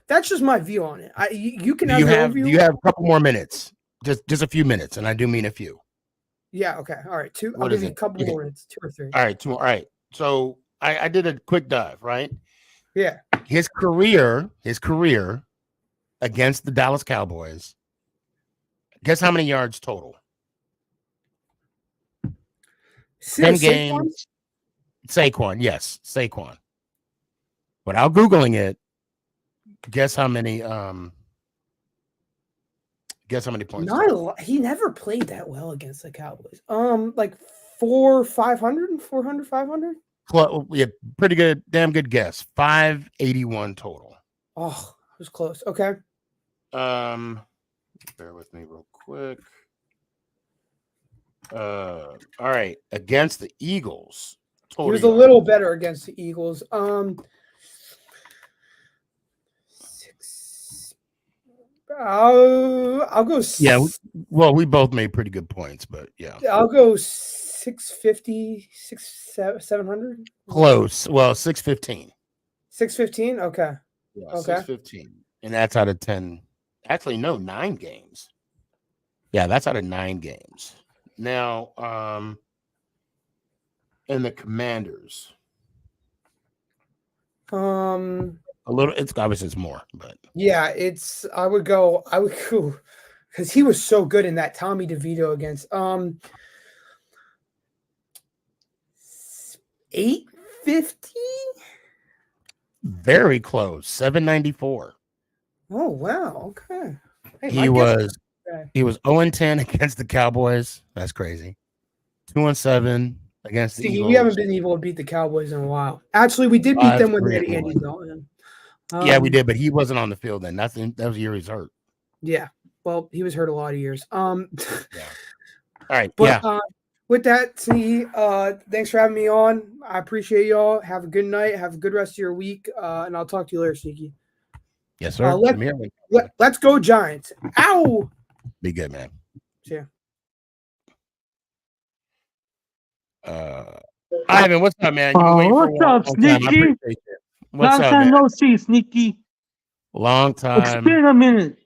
that's just my view on it. You can do you have a couple more minutes? Just a few minutes, and I do mean a few. Yeah. Okay. All right. I'll give you a couple more minutes. 2 or 3. All right. 2 more. All right. So I did a quick dive. Right. Yeah. His career against the Dallas Cowboys. Guess how many yards total? 10 games. Saquon, yes, Saquon. Without Googling it, guess how many points? Not a lot. He never played that well against the Cowboys. Like 400, 500. Well, yeah, pretty good, damn good guess. 581 total. Oh, it was close. Okay. Bear with me real quick. All right, against the Eagles. He was a little better against the Eagles. 6. I'll go. Yeah, well, we both made pretty good points, but yeah. I'll go 650, 700. Close. Well, 615. 615. Okay. Yeah, okay. 615, and that's out of 10. Actually, no, 9 games. Yeah, that's out of 9 games. Now, and the Commanders. A little. It's obviously it's more, but yeah, I would go because he was so good in that Tommy DeVito against 850. Very close. 794. Oh wow. Okay. Hey, he was 0-10 against the Cowboys. That's crazy. 2-7 against the Eagles. We haven't been able to beat the Cowboys in a while. Actually, we did beat them when they had Andy Dalton. Yeah, we did, but he wasn't on the field then. That was the year he's hurt. Yeah. Well, he was hurt a lot of years. Yeah. All right. But, with that, thanks for having me on. I appreciate y'all. Have a good night. Have a good rest of your week. And I'll talk to you later, Sneaky. Yes, sir. Let's go, Giants. Ow! Be good, man. See ya. Ivan, what's up, man? You've been waiting for a What's up, long time. I Sneaky? appreciate it. What's Long up, man? time no see, Sneaky. Long It's time. been a minute.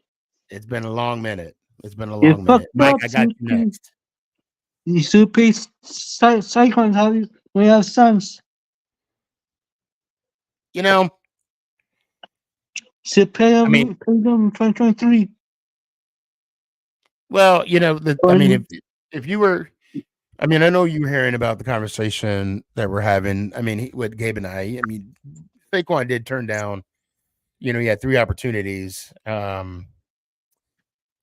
It's been a long minute. It's been a You long minute. fucked Mike, up, I got you Sneaky. next. You should pay cyclones how you when you have sons. You know, You should pay I mean, them in 2023. well, I Or mean, if you were, I mean, I know you were hearing about the conversation that we're having. I mean, with Gabe and I mean, Saquon did turn down. He had 3 opportunities, and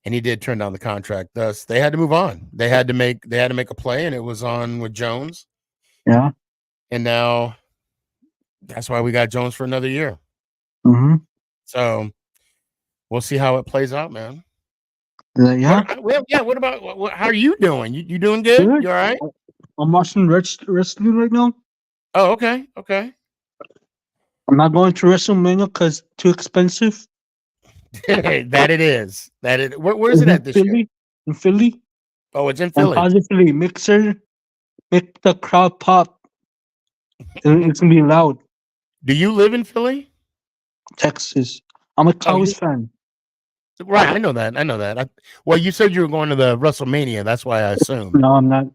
he did turn down the contract. Thus, they had to move on. They had to make a play, and it was on with Jones. yeah. And now that's why we got Jones for another year. Mm-hmm. So we'll see how it plays out, man. Yeah. What about how are you doing? You doing good? Good. You all right? I'm watching wrestling right now. Oh, okay. Okay. I'm not going to WrestleMania because too expensive. That it is. Where is It's it in at this year? Philly. In Philly. Oh, it's in And Philly. positively mixer. Make the crowd pop. It's gonna be loud. Do you live in Philly? Texas. I'm a Cowboys you fan. right. I know that. Well, you said you were going to the WrestleMania. That's why I assumed. No, I'm not.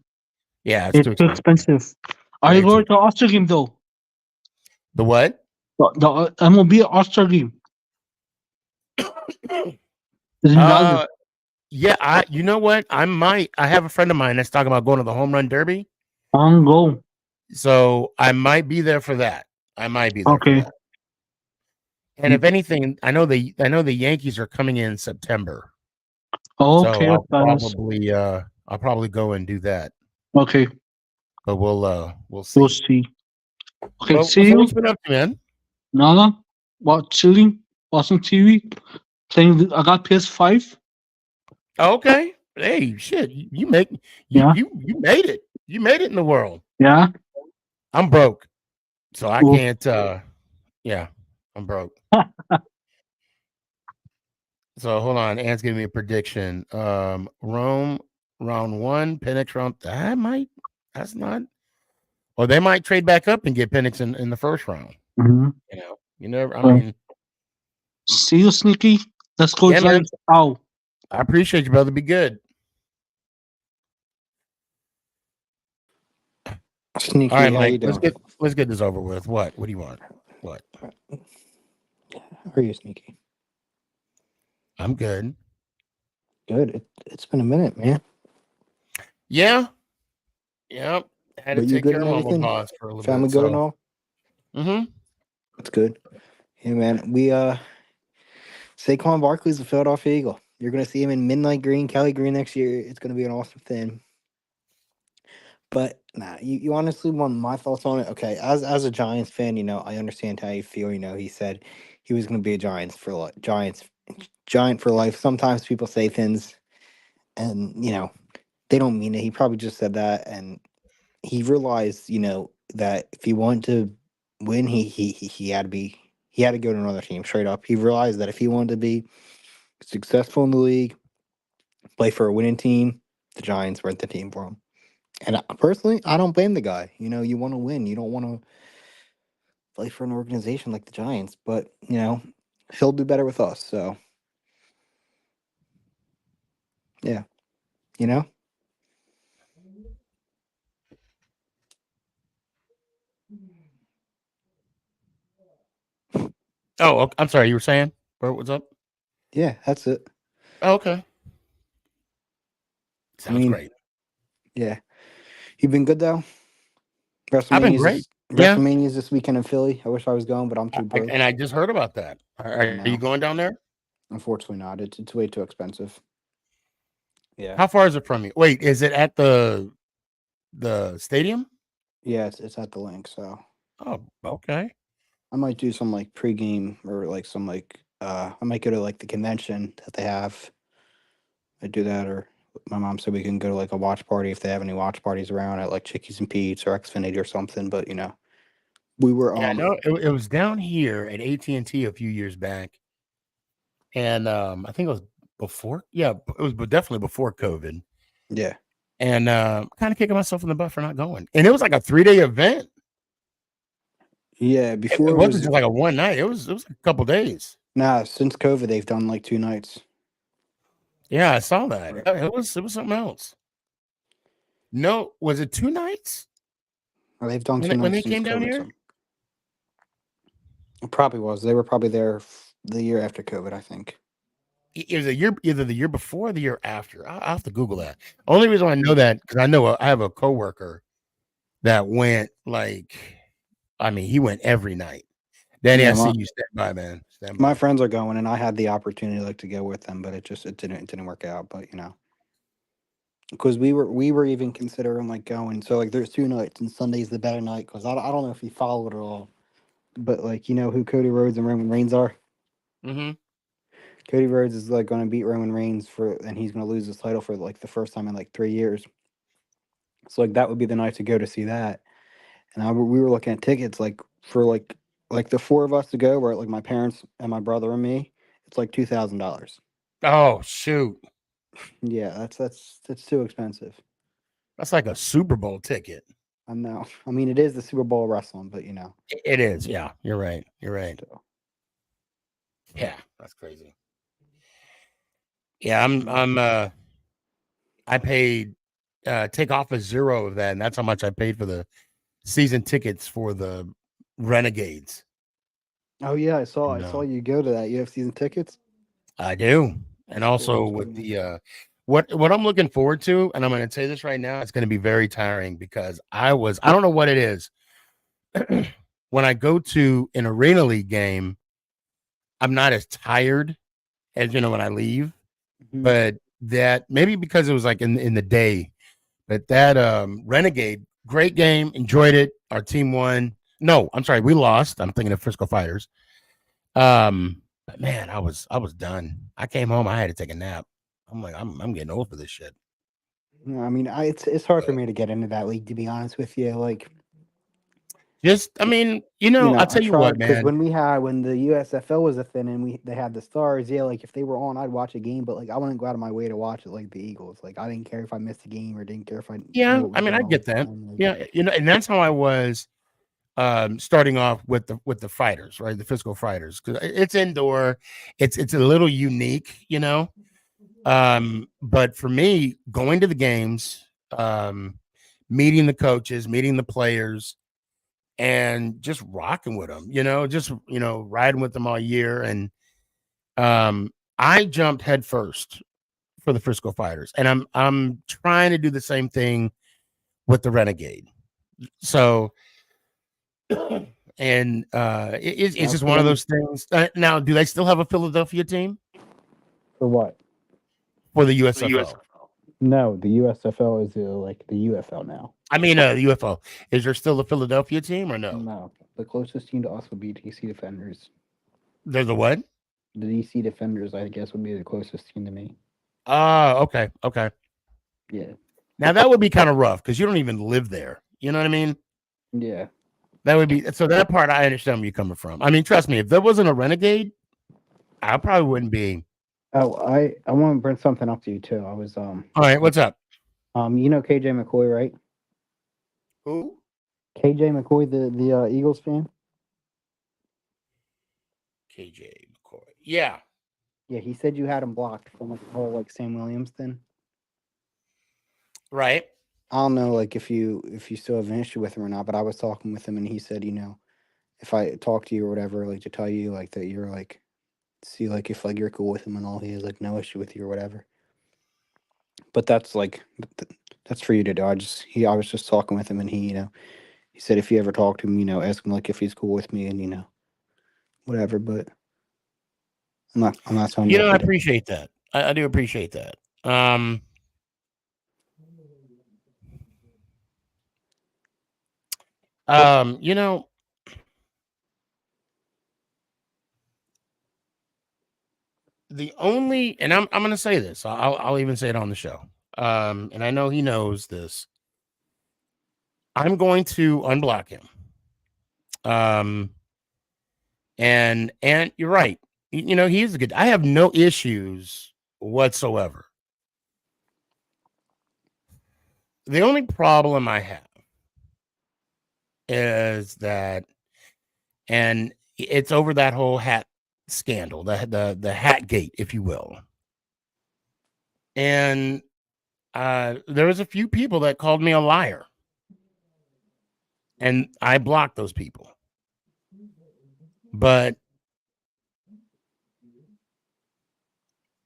Yeah, it's It's too too expensive. expensive. Are you Way too. going to All-Star game though? The what? The MLB All-Star game. Is in Dallas. Yeah. You know what? I have a friend of mine that's talking about going to the home run derby. I'm go. So I might be there for that. Okay. And if anything, I know the Yankees are coming in September. Okay. So Dallas. I'll probably go and do that. Okay. But we'll see. We'll see. Okay. Well, See so you. what's been up to, man? Nada. Chilling. Watching TV. Playing. I got PS5. Okay. Hey, shit. You made it. You made it in the world. Yeah. I'm broke. So I Cool. can't yeah, I'm broke. So hold on. Ann's giving me a prediction. Rome round 1, Penix round. That's not. Or they might trade back up and get Penix in the first round. Mm-hmm. You never. I mean, see you, Sneaky. Let's go, yeah, man. Giants. Ow. I appreciate you, brother. Be good. Sneaky, All right, how you Mike. doing? Let's get this over with. What do you want? What? How are you, Sneaky? I'm good. Good. It's been a minute, man. Yeah. Yep. Had to But you take good care of and my everything? boss for a little Family bit. good and all? Mm-hmm. That's good. Hey, man, Saquon Barkley's a Philadelphia Eagle. You're gonna see him in midnight green, Kelly green next year. It's gonna be an awesome thing. But nah, you honestly want my thoughts on it? Okay, as a Giants fan, I understand how you feel. He said he was gonna be a Giants for life, Giant for life. Sometimes people say things, and they don't mean it. He probably just said that, and he realized, that if he wanted to win, he had to go to another team straight up. He realized that if he wanted to be successful in the league, play for a winning team, the Giants weren't the team for him. And personally, I don't blame the guy. You want to win. You don't want to play for an organization like the Giants, but he'll do better with us. So yeah, you know. Oh, I'm sorry. You were saying? What's up? Yeah, that's it. Oh, okay. Sounds great. Yeah. You've been good though. I've been great. Yeah. WrestleMania's this weekend in Philly. I wish I was going, but I'm too broke. And I just heard about that. Are you going down there? Unfortunately not. It's way too expensive. Yeah. How far is it from you? Wait, is it at the stadium? Yeah, it's at the link, so. Oh, okay. I might do some like pregame or like some I might go to like the convention that they have. I do that, or my mom said we can go to like a watch party if they have any watch parties around at like Chickies and Pete's or Xfinity or something. But we were Yeah, no, it was down here at AT&T a few years back, and I think it was before. Yeah, it was definitely before COVID. Yeah. and kind of kicking myself in the butt for not going. And it was like a 3-day event. Yeah, It before it wasn't was just like a one night. It was a couple days. nah. Since COVID, they've done like 2 nights. Yeah, I saw that. It was something else. No, was it 2 nights Or they've done 2 when nights they since came down COVID. here? It probably was. They were probably there the year after COVID, I think. It was either the year before or the year after. I'll have to Google that. Only reason I know that because I have a coworker that went he went every night. Danny, Yeah, I see you stand by, man. Stand my by. friends are going, and I had the opportunity like to go with them, but it didn't work out. But because we were even considering like going. So like there's 2 nights, and Sunday's the better night because I don't know if you follow it at all, but like you know who Cody Rhodes and Roman Reigns are. Mm-hmm. Cody Rhodes is like going to beat Roman Reigns and he's going to lose his title for like the first time in like 3 years. So like that would be the night to go to see that. And we were looking at tickets like for like the 4 of us to go, where like my parents and my brother and me, it's like $2,000. Oh shoot, Yeah, that's too expensive. that's like a Super Bowl ticket. I know. I mean, it is the Super Bowl of wrestling, but It is. Yeah, you're right. You're right. still. Yeah, that's crazy. Yeah, I paid take off a zero of that, and that's how much I paid for the season tickets for the Renegades. Oh yeah, I saw No. you go to that. You have season tickets? I do. And also Cool. with the what I'm looking forward to, and I'm going to say this right now, it's going to be very tiring because I don't know what it is. When I go to an Arena League game, I'm not as tired as when I leave, Mhm. but that maybe because it was like in the day, but that Renegade, great game, enjoyed it. Our team won. No, I'm sorry, we lost. I'm thinking of Frisco Fighters. But man, I was done. I came home, I had to take a nap. I'm like, I'm getting old for this shit. I mean, it's hard for me to get into that league, to be honest with you. Like, I mean, I'll I tell you what, tried because man. when the USFL was a thing and they had the stars, yeah, like if they were on, I'd watch a game, but like I wouldn't go out of my way to watch it like the Eagles. Like I didn't care if I missed a game or didn't care if I knew Yeah, what I was mean, going I on with get the that. game. Like, Yeah, and that's how I was starting off with the fighters, right? The physical fighters, because it's indoor, it's a little unique, but for me, going to the games, meeting the coaches, meeting the players, and just rocking with them, just riding with them all year. And I jumped headfirst for the Frisco Fighters, and I'm trying to do the same thing with the Renegade. So and it's just for one of them those things. Now, do they still have a Philadelphia team for what? for the USFL? No, the USFL is like the UFL now. I mean, the UFO. Is there still a Philadelphia team or no? No, the closest team to us would be DC Defenders. There's a what? The DC Defenders, I guess, would be the closest team to me. Okay, okay. Yeah, Now that would be kind of rough because you don't even live there. You know what I mean? yeah. That would be so. That part I understand where you're coming from. I mean, trust me, if there wasn't a Renegade, I probably wouldn't be. Oh, I want to bring something up to you too. I was All right, what's up? you know KJ McCoy, right? Who? KJ McCoy, the Eagles fan. KJ McCoy. Yeah. Yeah, he said you had him blocked from like the whole like Sam Williams thing. Right. I don't know like if you still have an issue with him or not, but I was talking with him and he said, if I talk to you or whatever, like to tell you like that you're like see like if like you're cool with him and all, he has like no issue with you or whatever. But that's like that's for you to do. I was just talking with him and he said if you ever talk to him, ask him like if he's cool with me and whatever, but I'm not telling you I if he appreciate that. I do appreciate that. You know, the only, and I'm going to say this. I'll even say it on the show. And I know he knows this. I'm going to unblock him. And you're right. He's a good. I have no issues whatsoever. The only problem I have is that, and it's over that whole hat scandal, the hat gate, if you will. And there was a few people that called me a liar, and I blocked those people. But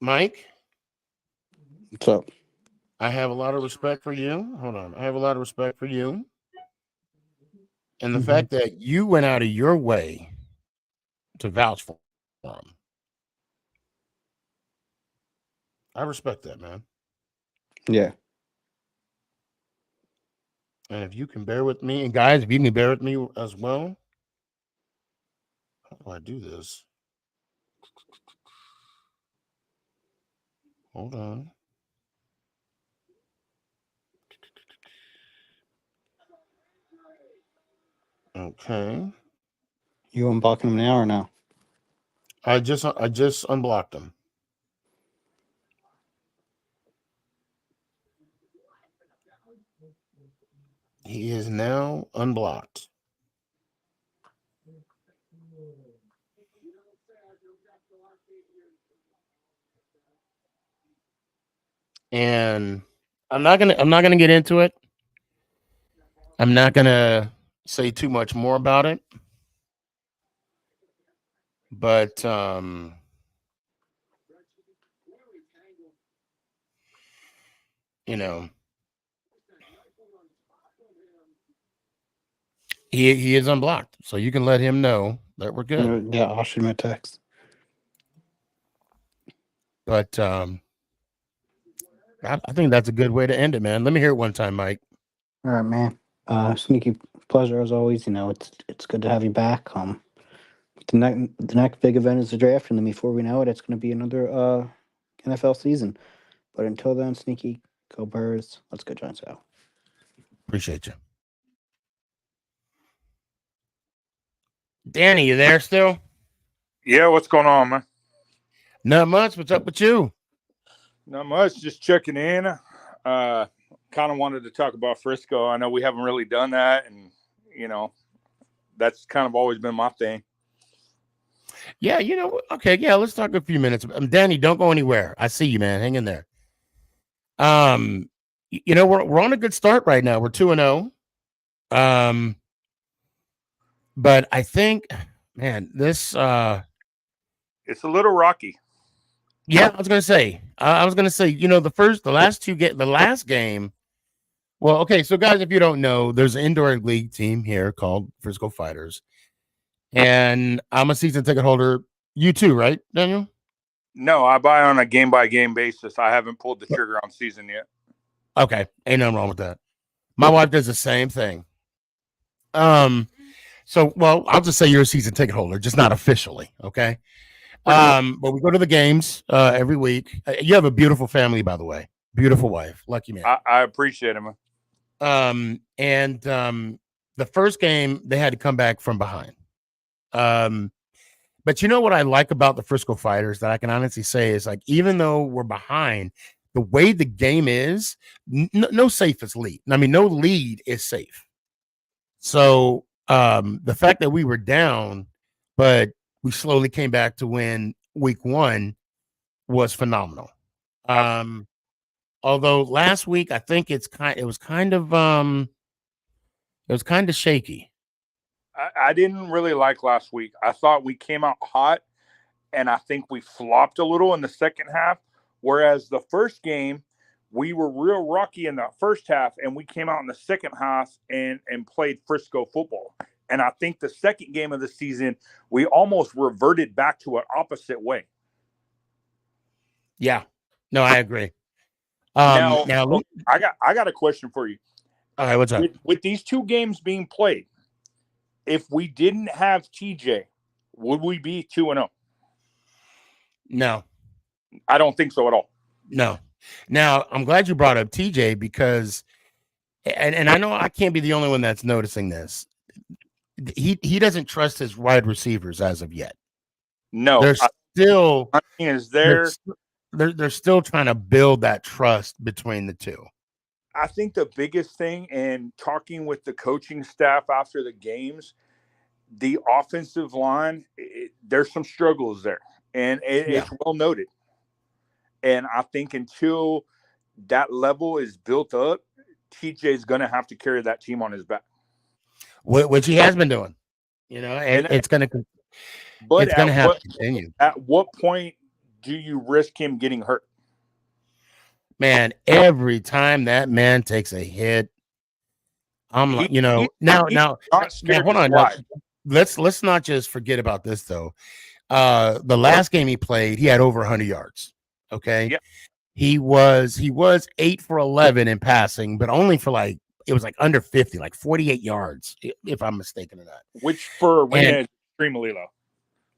Mike, What's up? I have a lot of respect for you. Hold on. I have a lot of respect for you. And the fact that you went out of your way to vouch for him. I respect that, man. Yeah. And if you can bear with me, and guys, if you can bear with me as well. How do I do this? Hold on. Okay. You unblocking him now or no? I just unblocked him. He is now unblocked. And I'm not gonna get into it. I'm not gonna say too much more about it. But you know, he is unblocked, so you can let him know that we're good. Yeah, I'll shoot him a text. But I think that's a good way to end it, man. Let me hear it one time, Mike. All right, man. Sneaky, pleasure as always. You know, it's good to have you back. The next big event is the draft, and then before we know it, it's going to be another NFL season. But until then, Sneaky, go Birds. Let's go Giants out. Appreciate you. Danny, you there still? Yeah, what's going on, man? Not much. What's up with you? Not much. Just checking in. Kind of wanted to talk about Frisco. I know we haven't really done that, and that's kind of always been my thing. Yeah, okay, yeah, let's talk a few minutes. Danny, don't go anywhere. I see you, man. Hang in there. We're on a good start right now. We're 2-0. But I think, man, this it's a little rocky. Yeah, I was gonna say, the last game. Well, okay, so guys, if you don't know, there's an indoor league team here called Frisco Fighters, and I'm a season ticket holder. You too, right, Daniel? No, I buy on a game by game basis. I haven't pulled the trigger on season yet. Okay, ain't nothing wrong with that. My wife does the same thing. So, well, I'll just say you're a season ticket holder, just not officially, okay? But we go to the games every week. You have a beautiful family, by the way. Beautiful wife. Lucky man. I appreciate it, man. The first game, they had to come back from behind. But you know what I like about the Frisco Fighters that I can honestly say is, like, even though we're behind, the way the game is, no safe is lead. I mean, no lead is safe. So the fact that we were down, but we slowly came back to win week 1 was phenomenal. Although last week, I think it was kind of shaky. I didn't really like last week. I thought we came out hot, and I think we flopped a little in the second half. Whereas the first game, we were real rocky in the first half, and we came out in the second half and played Frisco football. And I think the second game of the season, we almost reverted back to an opposite way. Yeah, no, I agree. Now I got a question for you. All right, what's up? With these two games being played, if we didn't have TJ, would we be 2-0? No, I don't think so at all. No. Now, I'm glad you brought up TJ because, and I know I can't be the only one that's noticing this. He doesn't trust his wide receivers as of yet. No, they're still is there. They're still trying to build that trust between the two. I think the biggest thing, and talking with the coaching staff after the games, the offensive line, there's some struggles there, and Yeah. it's well noted. And I think until that level is built up, TJ is going to have to carry that team on his back. Which he has been doing. And And it's gonna but have to continue. at what point do you risk him getting hurt? Man, every time that man takes a hit, I'm like, He's now not scared hold to on. Now, slide. let's not just forget about this though. The last game he played, he had over 100 yards. Okay. Yep. He was 8 for 11 in passing, but only for it was like under 50, like 48 yards, if I'm mistaken or not. Which for Arena And is extremely low.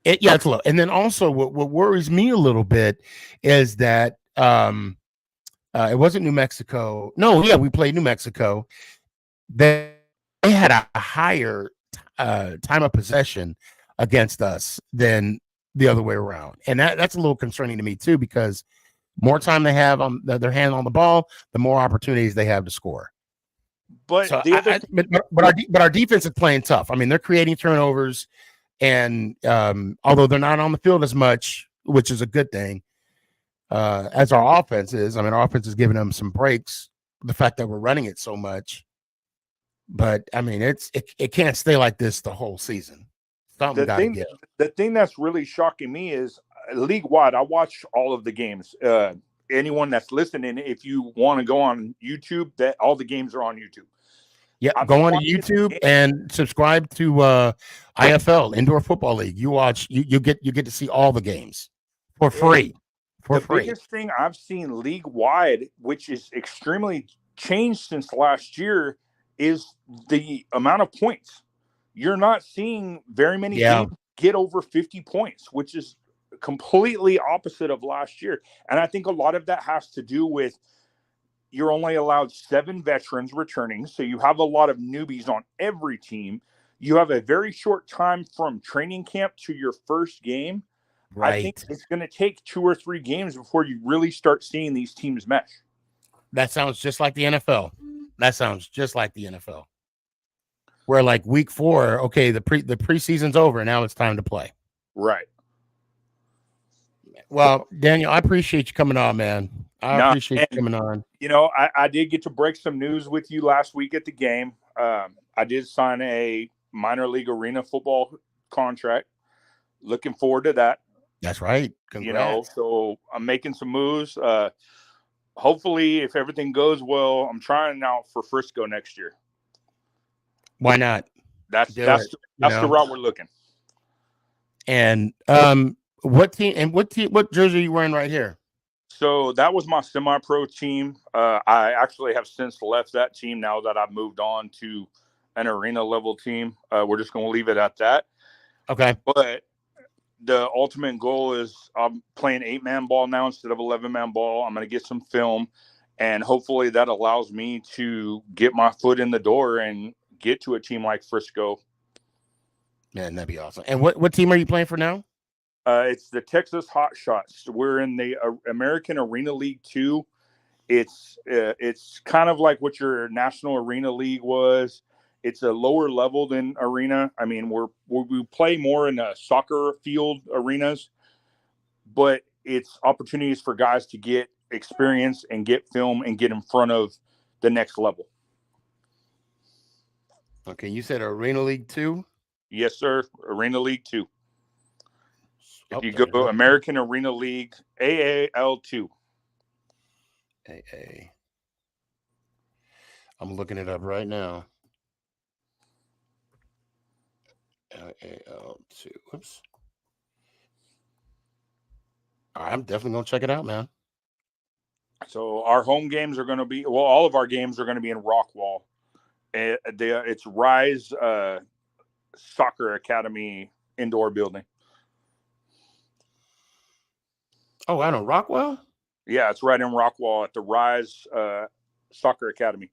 it's low. And then also what worries me a little bit is that it wasn't New Mexico. No, yeah, we played New Mexico. They had a higher time of possession against us than the other way around, and that's a little concerning to me too, because more time they have on their hand on the ball, the more opportunities they have to score. But So, the other but our defense is playing tough. I mean, they're creating turnovers, and although they're not on the field as much, which is a good thing, as our offense is. I mean, our offense is giving them some breaks. The fact that we're running it so much, but I mean, it can't stay like this the whole season. Something got to give. the thing that's really shocking me is league wide. I watch all of the games. Anyone that's listening, if you want to go on YouTube, that all the games are on YouTube. Yeah, go on to YouTube and subscribe to IFL Indoor Football League. You watch, you get to see all the games for free. The biggest thing I've seen league wide, which is extremely changed since last year, is the amount of points. You're not seeing very many games get over 50 points, which is completely opposite of last year. And I think a lot of that has to do with you're only allowed 7 veterans returning. So you have a lot of newbies on every team. You have a very short time from training camp to your first game. Right. I think it's going to take 2 or 3 games before you really start seeing these teams mesh. That sounds just like the NFL. Where like week 4, okay, the preseason's over, now it's time to play. Right. Well, Daniel, I appreciate you coming on, man. I appreciate you coming on. I did get to break some news with you last week at the game. I did sign a minor league arena football contract. Looking forward to that. That's right. Congrats. So I'm making some moves. Hopefully, if everything goes well, I'm trying out for Frisco next year. Why not? That's the route we're looking. And what jersey are you wearing right here? So that was my semi-pro team. I actually have since left that team now that I've moved on to an arena level team. We're just going to leave it at that. Okay. But the ultimate goal is I'm playing 8-man ball now instead of 11-man ball. I'm going to get some film, and hopefully that allows me to get my foot in the door and get to a team like Frisco. Man, that'd be awesome. And what team are you playing for now? It's the Texas Hot Shots. We're in the American Arena League 2. It's kind of like what your National Arena League was. It's a lower level than arena. I mean, we play more in soccer field arenas, but it's opportunities for guys to get experience and get film and get in front of the next level. Okay, you said Arena League 2? Yes, sir. Arena League 2. If you go American Arena League, AAL2. AA. I'm looking it up right now. AAL2. Whoops. I'm definitely going to check it out, man. So our home games are going to be, all of our games are going to be in Rockwall. It's Rise Soccer Academy indoor building. Oh, I know Rockwell? Yeah, it's right in Rockwall at the Rise Soccer Academy.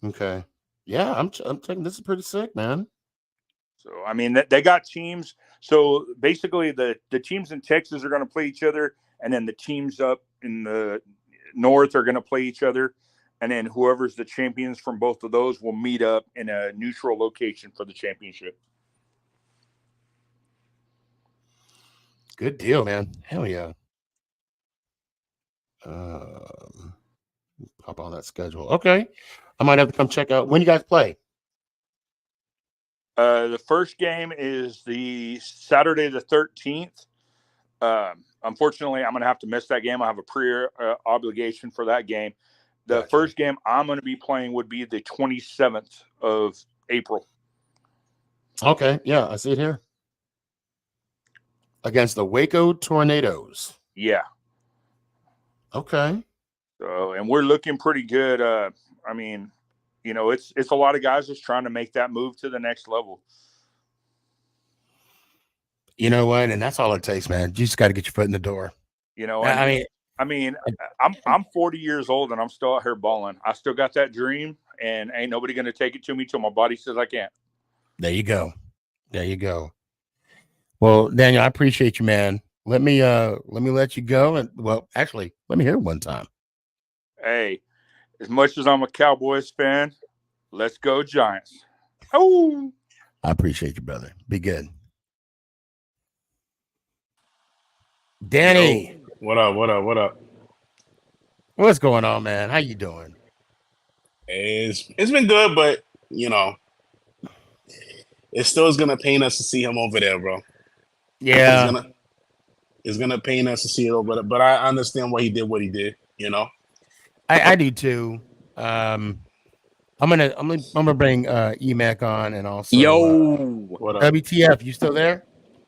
Okay. Yeah, I'm thinking this is pretty sick, man. So, I mean, they got teams. So, basically, the teams in Texas are going to play each other, and then the teams up in the north are going to play each other. and then whoever's the champions from both of those will meet up in a neutral location for the championship. Good deal, man. Hell yeah. Pop on that schedule. Okay. I might have to come check out when you guys play. The first game is the Saturday the 13th. Unfortunately, I'm going to have to miss that game. I have a obligation for that game. The first game I'm going to be playing would be the 27th of April. Okay. Yeah, I see it here. Against the Waco Tornadoes. Yeah. Okay. So, and we're looking pretty good. I mean, you know, it's a lot of guys just trying to make that move to the next level. You know what? And that's all it takes, man. You just got to get your foot in the door. You know, I mean, I'm 40 years old and I'm still out here balling. I still got that dream, and ain't nobody going to take it to me till my body says I can't. There you go. There you go. Well, Daniel, I appreciate you, man. Let me let you go. And well, actually, let me hear it one time. Hey, as much as I'm a Cowboys fan, let's go Giants. Oh, I appreciate you, brother. Be good. Danny. Yo, what up? What's going on, man? How you doing? It's been good, but you know, it still is gonna pain us to see him over there, bro. Yeah. It's gonna pain us to see it over there, but I understand why he did what he did, you know. I do too. I'm gonna bring EMAC on and also What up? WTF, you still there?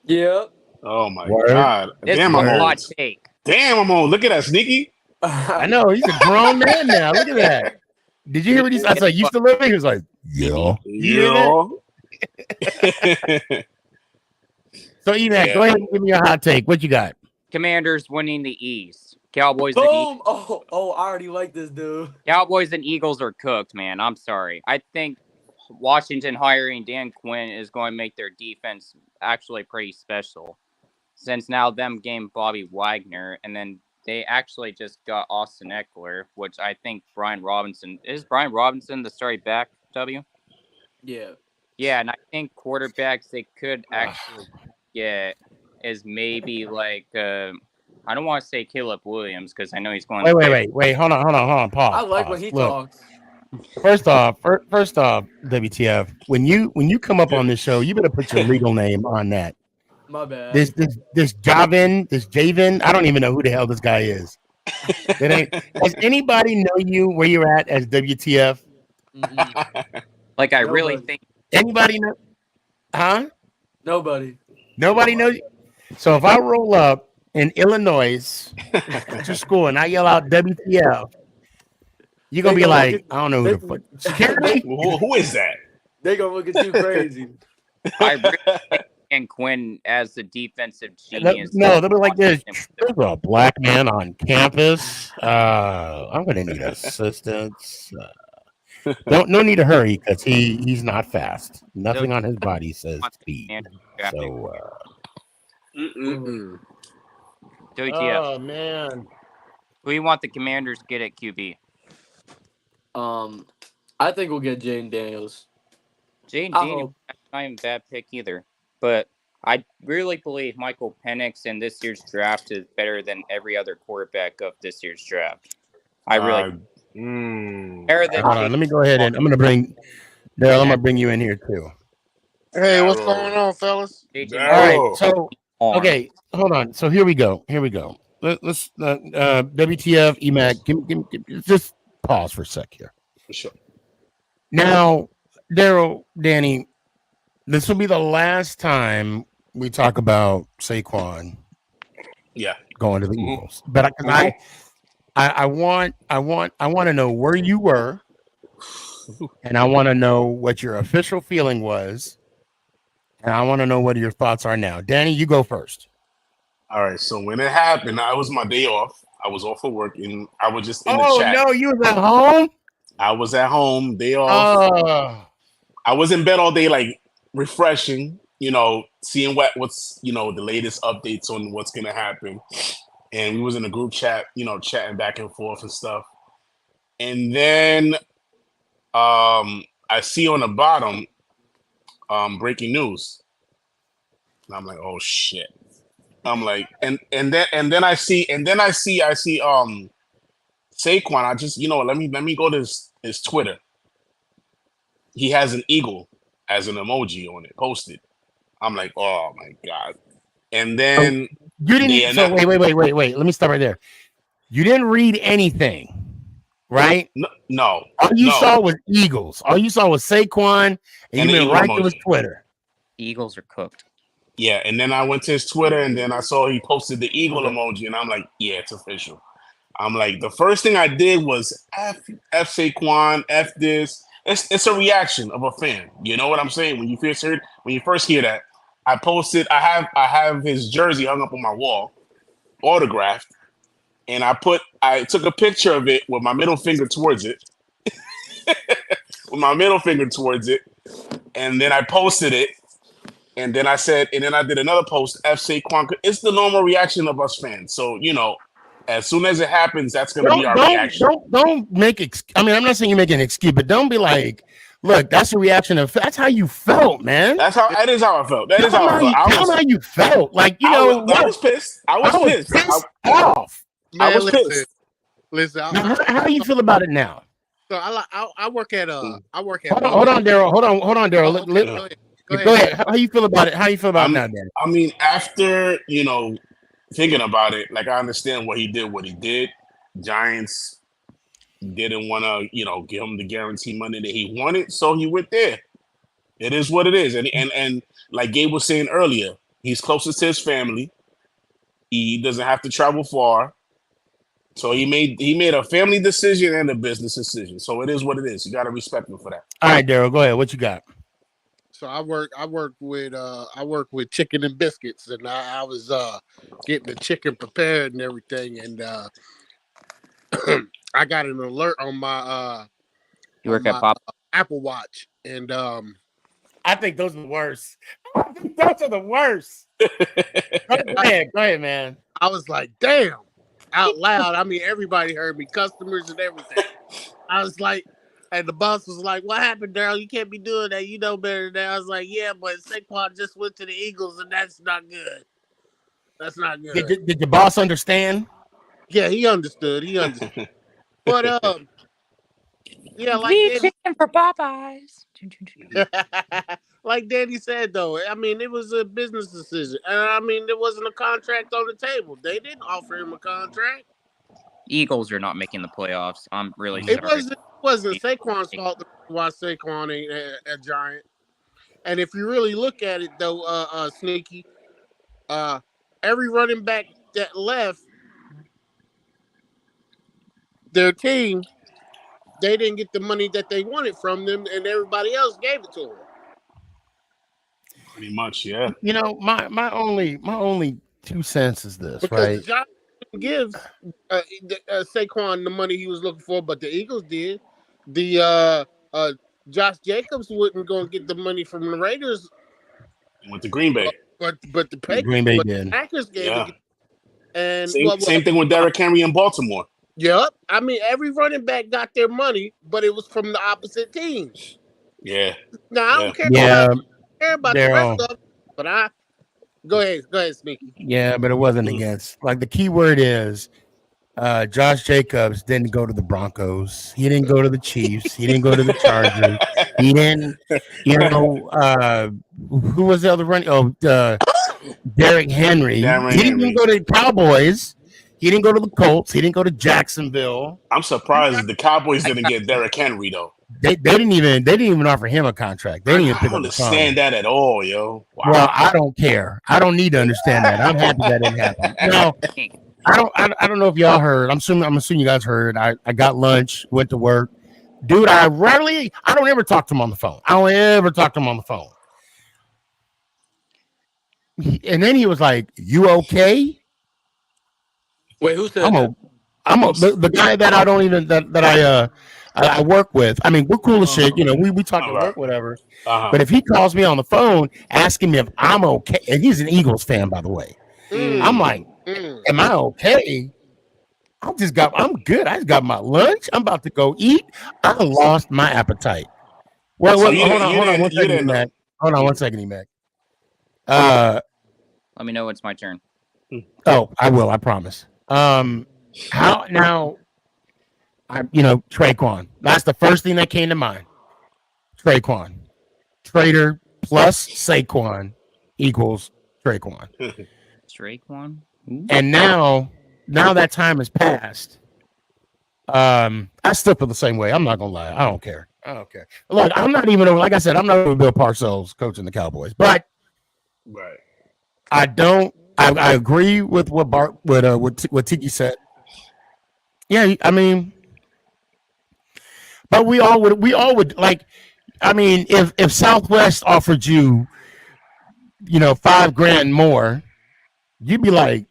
Yep. Oh my Word. God. This Damn, is I'm a on. hot take. Damn, I'm on. Look at that, Sneaky. I know he's a grown man now. Look at that. Did you hear what he said? I was like, you still living? He was like, yeah. You hear that? So EMAC, go ahead and give me your hot take. What you got? Commanders winning the East. Cowboys Boom! and Oh, I already like this dude. Cowboys and Eagles are cooked, man. I'm sorry. I think Washington hiring Dan Quinn is going to make their defense actually pretty special. Since now them getting Bobby Wagner, and then they actually just got Austin Eckler, which I think Brian Robinson the starting back, W? Yeah. Yeah, and I think quarterbacks they could actually get is maybe like I don't want to say Caleb Williams because I know he's going. Wait. Hold on. Pause. I like when he Look, talks. First off, WTF. When you come up on this show, you better put your legal name on that. My bad. This Javen. I don't even know who the hell this guy is. Does anybody know you where you're at as WTF? Like I Nobody. really think Anybody know? Huh? Nobody. Nobody knows. So if I roll up in Illinois to school and I yell out WTF, you're gonna be like, I don't know who the fuck. Security? Who is that? They gonna look at you crazy. I really think Dan Quinn as the defensive genius. No, they'll be like this. There's a black man on campus. I'm gonna need assistance. No need to hurry because he's not fast. Nothing on his body says speed. So WTF. oh man. Who do you want the Commanders to get at QB? I think we'll get Jane Daniels. Jane Daniels not even a bad pick either. But I really believe Michael Penix in this year's draft is better than every other quarterback of this year's draft. I really Hold on, let me go ahead and I'm gonna bring Daryl. I'm gonna bring you in here too. Hey, what's going on, fellas? All right, so okay, hold on. So here we go. Let's WTF EMAC. Give me, just pause for a sec here. Sure. Now, Daryl, Danny, this will be the last time we talk about Saquon. Yeah, going to the Eagles, but I want to know where you were, and I want to know what your official feeling was, and I want to know what your thoughts are now. Danny, you go first. All right. So when it happened, it was my day off. I was off of work, and I was just in the chat. Oh no, you was at home. I was at home, day off. I was in bed all day, like refreshing, seeing what's the latest updates on what's gonna happen. And we was in a group chat, chatting back and forth and stuff. And then I see on the bottom breaking news. And I'm like, oh shit. I'm like, and then I see Saquon. I just, let me go to his Twitter. He has an eagle as an emoji on it posted. I'm like, oh my god. And then you didn't. So wait. Let me stop right there. You didn't read anything, right? No. All you saw was Eagles. All you saw was Saquon, and you went right to his Twitter. Eagles are cooked. Yeah, and then I went to his Twitter, and then I saw he posted the eagle emoji, and I'm like, yeah, it's official. I'm like, the first thing I did was F Saquon, F this. It's a reaction of a fan. You know what I'm saying? When you first hear that, I posted. I have his jersey hung up on my wall, autographed, and I took a picture of it with my middle finger towards it, and then I posted it. And then I did another post, F Saquon. It's the normal reaction of us fans. So, as soon as it happens, that's going to be our reaction. Don't make I'm not saying you make an excuse, but don't be like, look, that's a reaction that's how you felt, man. That is how I felt. That is how I felt. Tell me how you felt. Like, I was pissed. I was pissed off. Man, I was pissed. Listen, how do you feel about it now? So I work at Hold on, Daryl. Hold on, Daryl. Go ahead. How you feel about it? How you feel about it now, Danny? I mean, after thinking about it, like I understand what he did. Giants didn't want to, give him the guarantee money that he wanted, so he went there. It is what it is, and like Gabe was saying earlier, he's closest to his family. He doesn't have to travel far, so he made a family decision and a business decision. So it is what it is. You got to respect him for that. All right, Daryl, go ahead. What you got? So I work with chicken and biscuits, and I was getting the chicken prepared and everything, and I got an alert on my you work at Pop Apple Watch, and I think those are the worst. Those are the worst. Go ahead, man. I was like, damn, out loud. I mean, everybody heard me, customers and everything. I was like. And the boss was like, what happened, Daryl? You can't be doing that. You know better than that. I was like, yeah, but Saquon just went to the Eagles, and that's not good. That's not good. Did the boss understand? Yeah, he understood. But, yeah, like chicken for Popeyes. like Danny said, though, I mean, it was a business decision. And, I mean, there wasn't a contract on the table. They didn't offer him a contract. Eagles are not making the playoffs. I'm really sorry. It wasn't Saquon's fault why Saquon ain't a Giant. And if you really look at it, though, Sneaky, every running back that left their team, they didn't get the money that they wanted from them, and everybody else gave it to them. Pretty much, yeah. My only 2 cents is this, because right? The Giants didn't give Saquon the money he was looking for, but the Eagles did. The Josh Jacobs wasn't going to get the money from the Raiders. He went to Green Bay, but the Packers gave it. And same thing with Derrick Henry in Baltimore. Yep. I mean, every running back got their money, but it was from the opposite teams. Yeah. Now I don't care. About the rest of them, but go ahead, Sneaky. Yeah, but it wasn't against. Like the key word is Josh Jacobs didn't go to the Broncos. He didn't go to the Chiefs. He didn't go to the Chargers. He didn't, who was the other running? Derrick Henry. He didn't even go to the Cowboys. He didn't go to the Colts. He didn't go to Jacksonville. I'm surprised the Cowboys didn't get Derrick Henry though. They didn't even offer him a contract. They didn't even pick up the phone. I don't understand that at all, yo. Wow. Well, I don't care. I don't need to understand that. I'm happy that didn't happen. I don't know if y'all heard. I'm assuming you guys heard. I got lunch, went to work. Dude, I don't ever talk to him on the phone. And then he was like, "You okay?" Wait, who said that? The guy that I don't even that I work with. I mean, we're cool as shit. We talk at work, whatever. But if he calls me on the phone asking me if I'm okay, and he's an Eagles fan, by the way, I'm like, am I okay? I'm good. I just got my lunch. I'm about to go eat. I lost my appetite. Well, So hold on one you second, didn't know. Mac. Hold on one second, Mac. Let me know when it's my turn. Oh, I will. I promise. How now? Traquan. That's the first thing that came to mind. Traquan, Trader plus Saquon equals Traquan. Traquan. And now that time has passed. I still feel the same way. I'm not gonna lie. I don't care. Look, I'm not even like I said. I'm not even Bill Parcells coaching the Cowboys, but Right. I don't. I agree with what Tiki said. Yeah, I mean, but we all would like. I mean, if Southwest offered you, $5,000 more, you'd be like,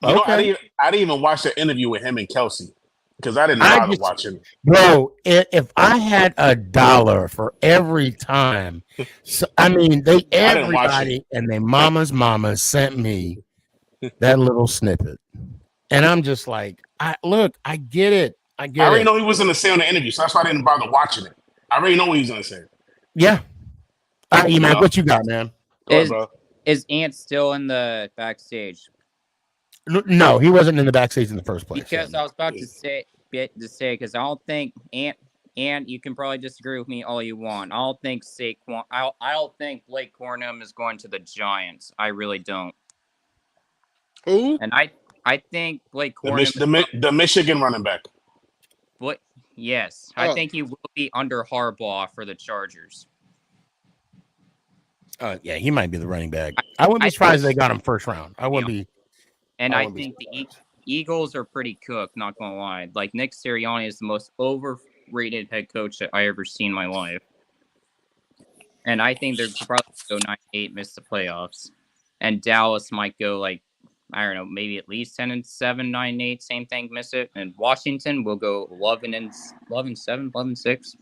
You know, okay. I didn't even watch the interview with him and Kelsey because I didn't bother watching. Bro, if I had $1 for every time, I mean, everybody and their mama's sent me that little snippet, and I'm just like, I get it. I already know he was going to say on the interview, so that's why I didn't bother watching it. I already know what he's going to say. Yeah. All right, man, what you got, man? Is Ant still in the backstage? No, he wasn't in the backstage in the first place. Because I was about to say, because I don't think Ant, you can probably disagree with me all you want. I don't think Saquon. I don't think Blake Cornum is going to the Giants. I really don't. Who? And I think Blake Cornum, the Michigan running back. But yes, I think he will be under Harbaugh for the Chargers. Yeah, he might be the running back. I wouldn't be surprised if they got him first round. I wouldn't be. And I think the Eagles are pretty cooked, not gonna lie. Like, Nick Sirianni is the most overrated head coach that I ever seen in my life. And I think they're probably go 9-8, miss the playoffs. And Dallas might go I don't know, maybe at least 10-7, 9-8, same thing, miss it. And Washington will go 11-7, 11-6.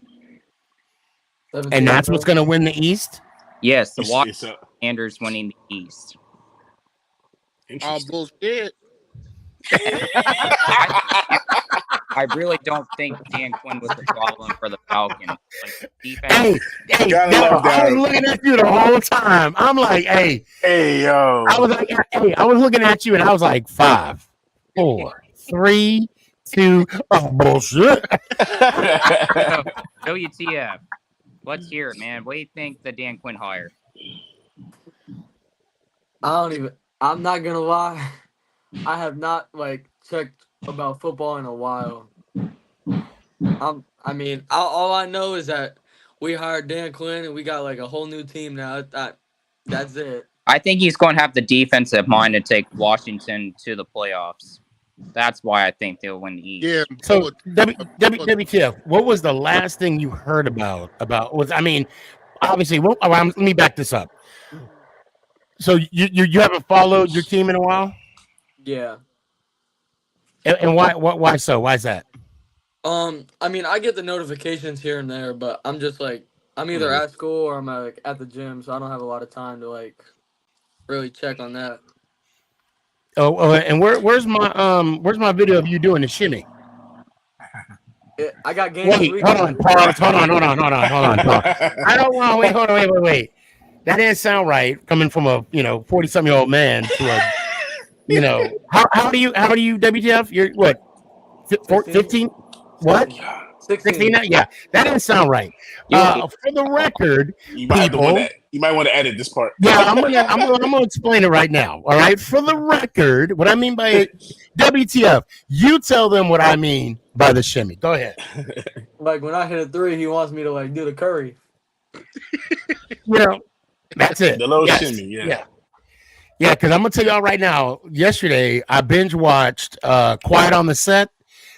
And that's what's gonna win the East? Yes, the Washington Commanders winning the East. Oh, bullshit. I really don't think Dan Quinn was the problem for the Falcons. Like, defense. I was looking at you the whole time. I'm like, hey, yo. I was like, hey, I was looking at you and I was like, 5, 4, 3, 2. Oh, bullshit. WTF. Let's hear it, man. What do you think the Dan Quinn hire? I'm not gonna lie. I have not checked about football in a while. I mean, all I know is that we hired Dan Quinn and we got a whole new team now. That's it. I think he's going to have the defensive mind to take Washington to the playoffs. That's why I think they'll win the East. Yeah. So, WTF, what was the last thing you heard about obviously, let me back this up. So you haven't followed your team in a while? Yeah. And why so? Why is that? I mean, I get the notifications here and there, but I'm just I'm either at school or I'm at the gym, so I don't have a lot of time to really check on that. Oh, and where's my video of you doing the shimmy? I got games. Wait, hold on, pause. Hold on. I don't want to wait. Hold on, wait. That didn't sound right coming from a 40-something-year-old man to a how do you WTF? You're what? 15? What? 16? Yeah, that didn't sound right. For the record, you might want to edit this part. Yeah, I'm gonna explain it right now. All right. For the record, what I mean by it, WTF, you tell them what I mean by the shimmy. Go ahead. When I hit a 3, he wants me to do the curry. That's it. The little shimmy, yeah. Yeah, because I'm gonna tell y'all right now. Yesterday, I binge watched Quiet on the Set.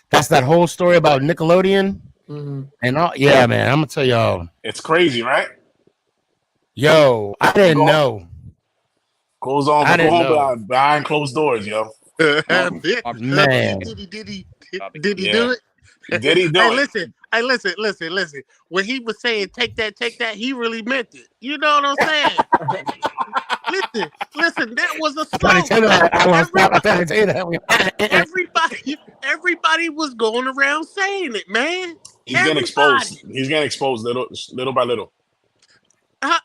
That's that whole story about Nickelodeon. Mm-hmm. And all, yeah, man, I'm gonna tell y'all. It's crazy, right? Yo, I didn't know. Goes on behind closed doors, yo. Man, Did he do it? Did he do it? Hey, listen. When he was saying take that, he really meant it. You know what I'm saying? Listen. That was a I'm trying to tell slogan. you that. I want to stop. I'm trying to tell you that. Everybody was going around saying it, man. He's getting exposed. Everybody. He's getting exposed little by little. But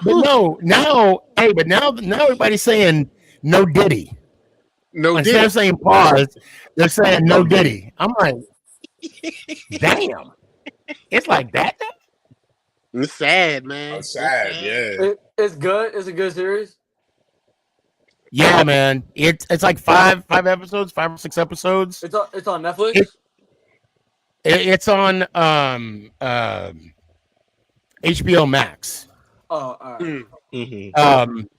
no, now, hey, but now everybody's saying no Diddy. No Instead Diddy. of saying pause, they're saying no Diddy. I'm like, damn. It's like that now? It's sad, man. It's sad, yeah. It's good. It's a good series. Yeah, man. It's like five episodes, 5 or 6 episodes. It's on Netflix. It's on HBO Max. Oh, all right.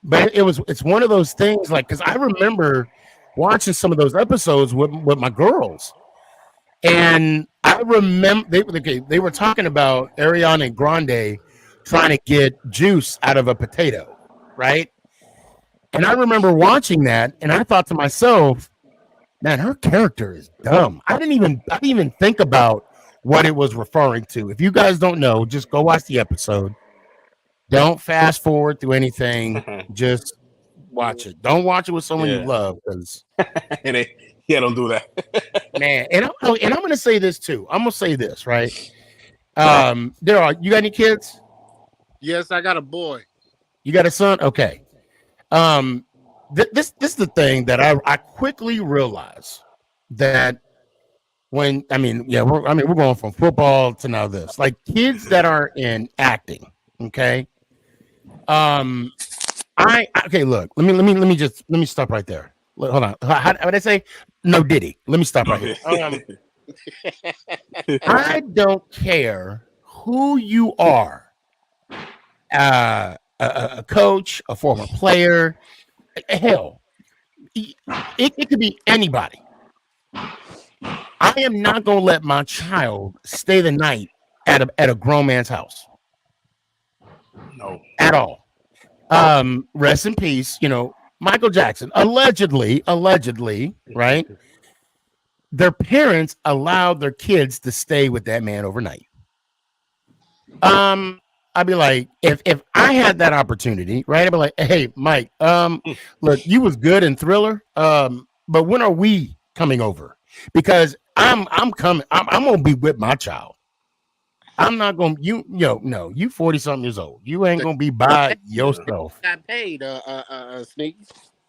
But it's one of those things, like, because I remember watching some of those episodes with my girls, and I remember they were talking about Ariana Grande trying to get juice out of a potato, right? And I remember watching that, and I thought to myself, man, her character is dumb. I didn't even think about what it was referring to. If you guys don't know, just go watch the episode. Don't fast forward through anything. Just watch it. Don't watch it with someone you love, because don't do that. Man, and I'm gonna say this too. I'm gonna say this, right? You got any kids? Yes, I got a boy. You got a son? Okay. This is the thing that I quickly realized that we're going from football to now this. Like, kids that are in acting, okay? Look, let me stop right there. Hold on. How would I say? No Diddy. Let me stop right here. I don't care who you are. A coach, a former player, hell, it could be anybody. I am not going to let my child stay the night at a grown man's house. No, at all. Rest in peace. Michael Jackson, allegedly, right? Their parents allowed their kids to stay with that man overnight. I'd be like, if I had that opportunity, right? I'd be like, hey, Mike, look, you was good in Thriller, but when are we coming over? Because I'm coming. I'm gonna be with my child. I'm not gonna you 40-something years old. You ain't gonna be by yourself. Got paid, Sneak.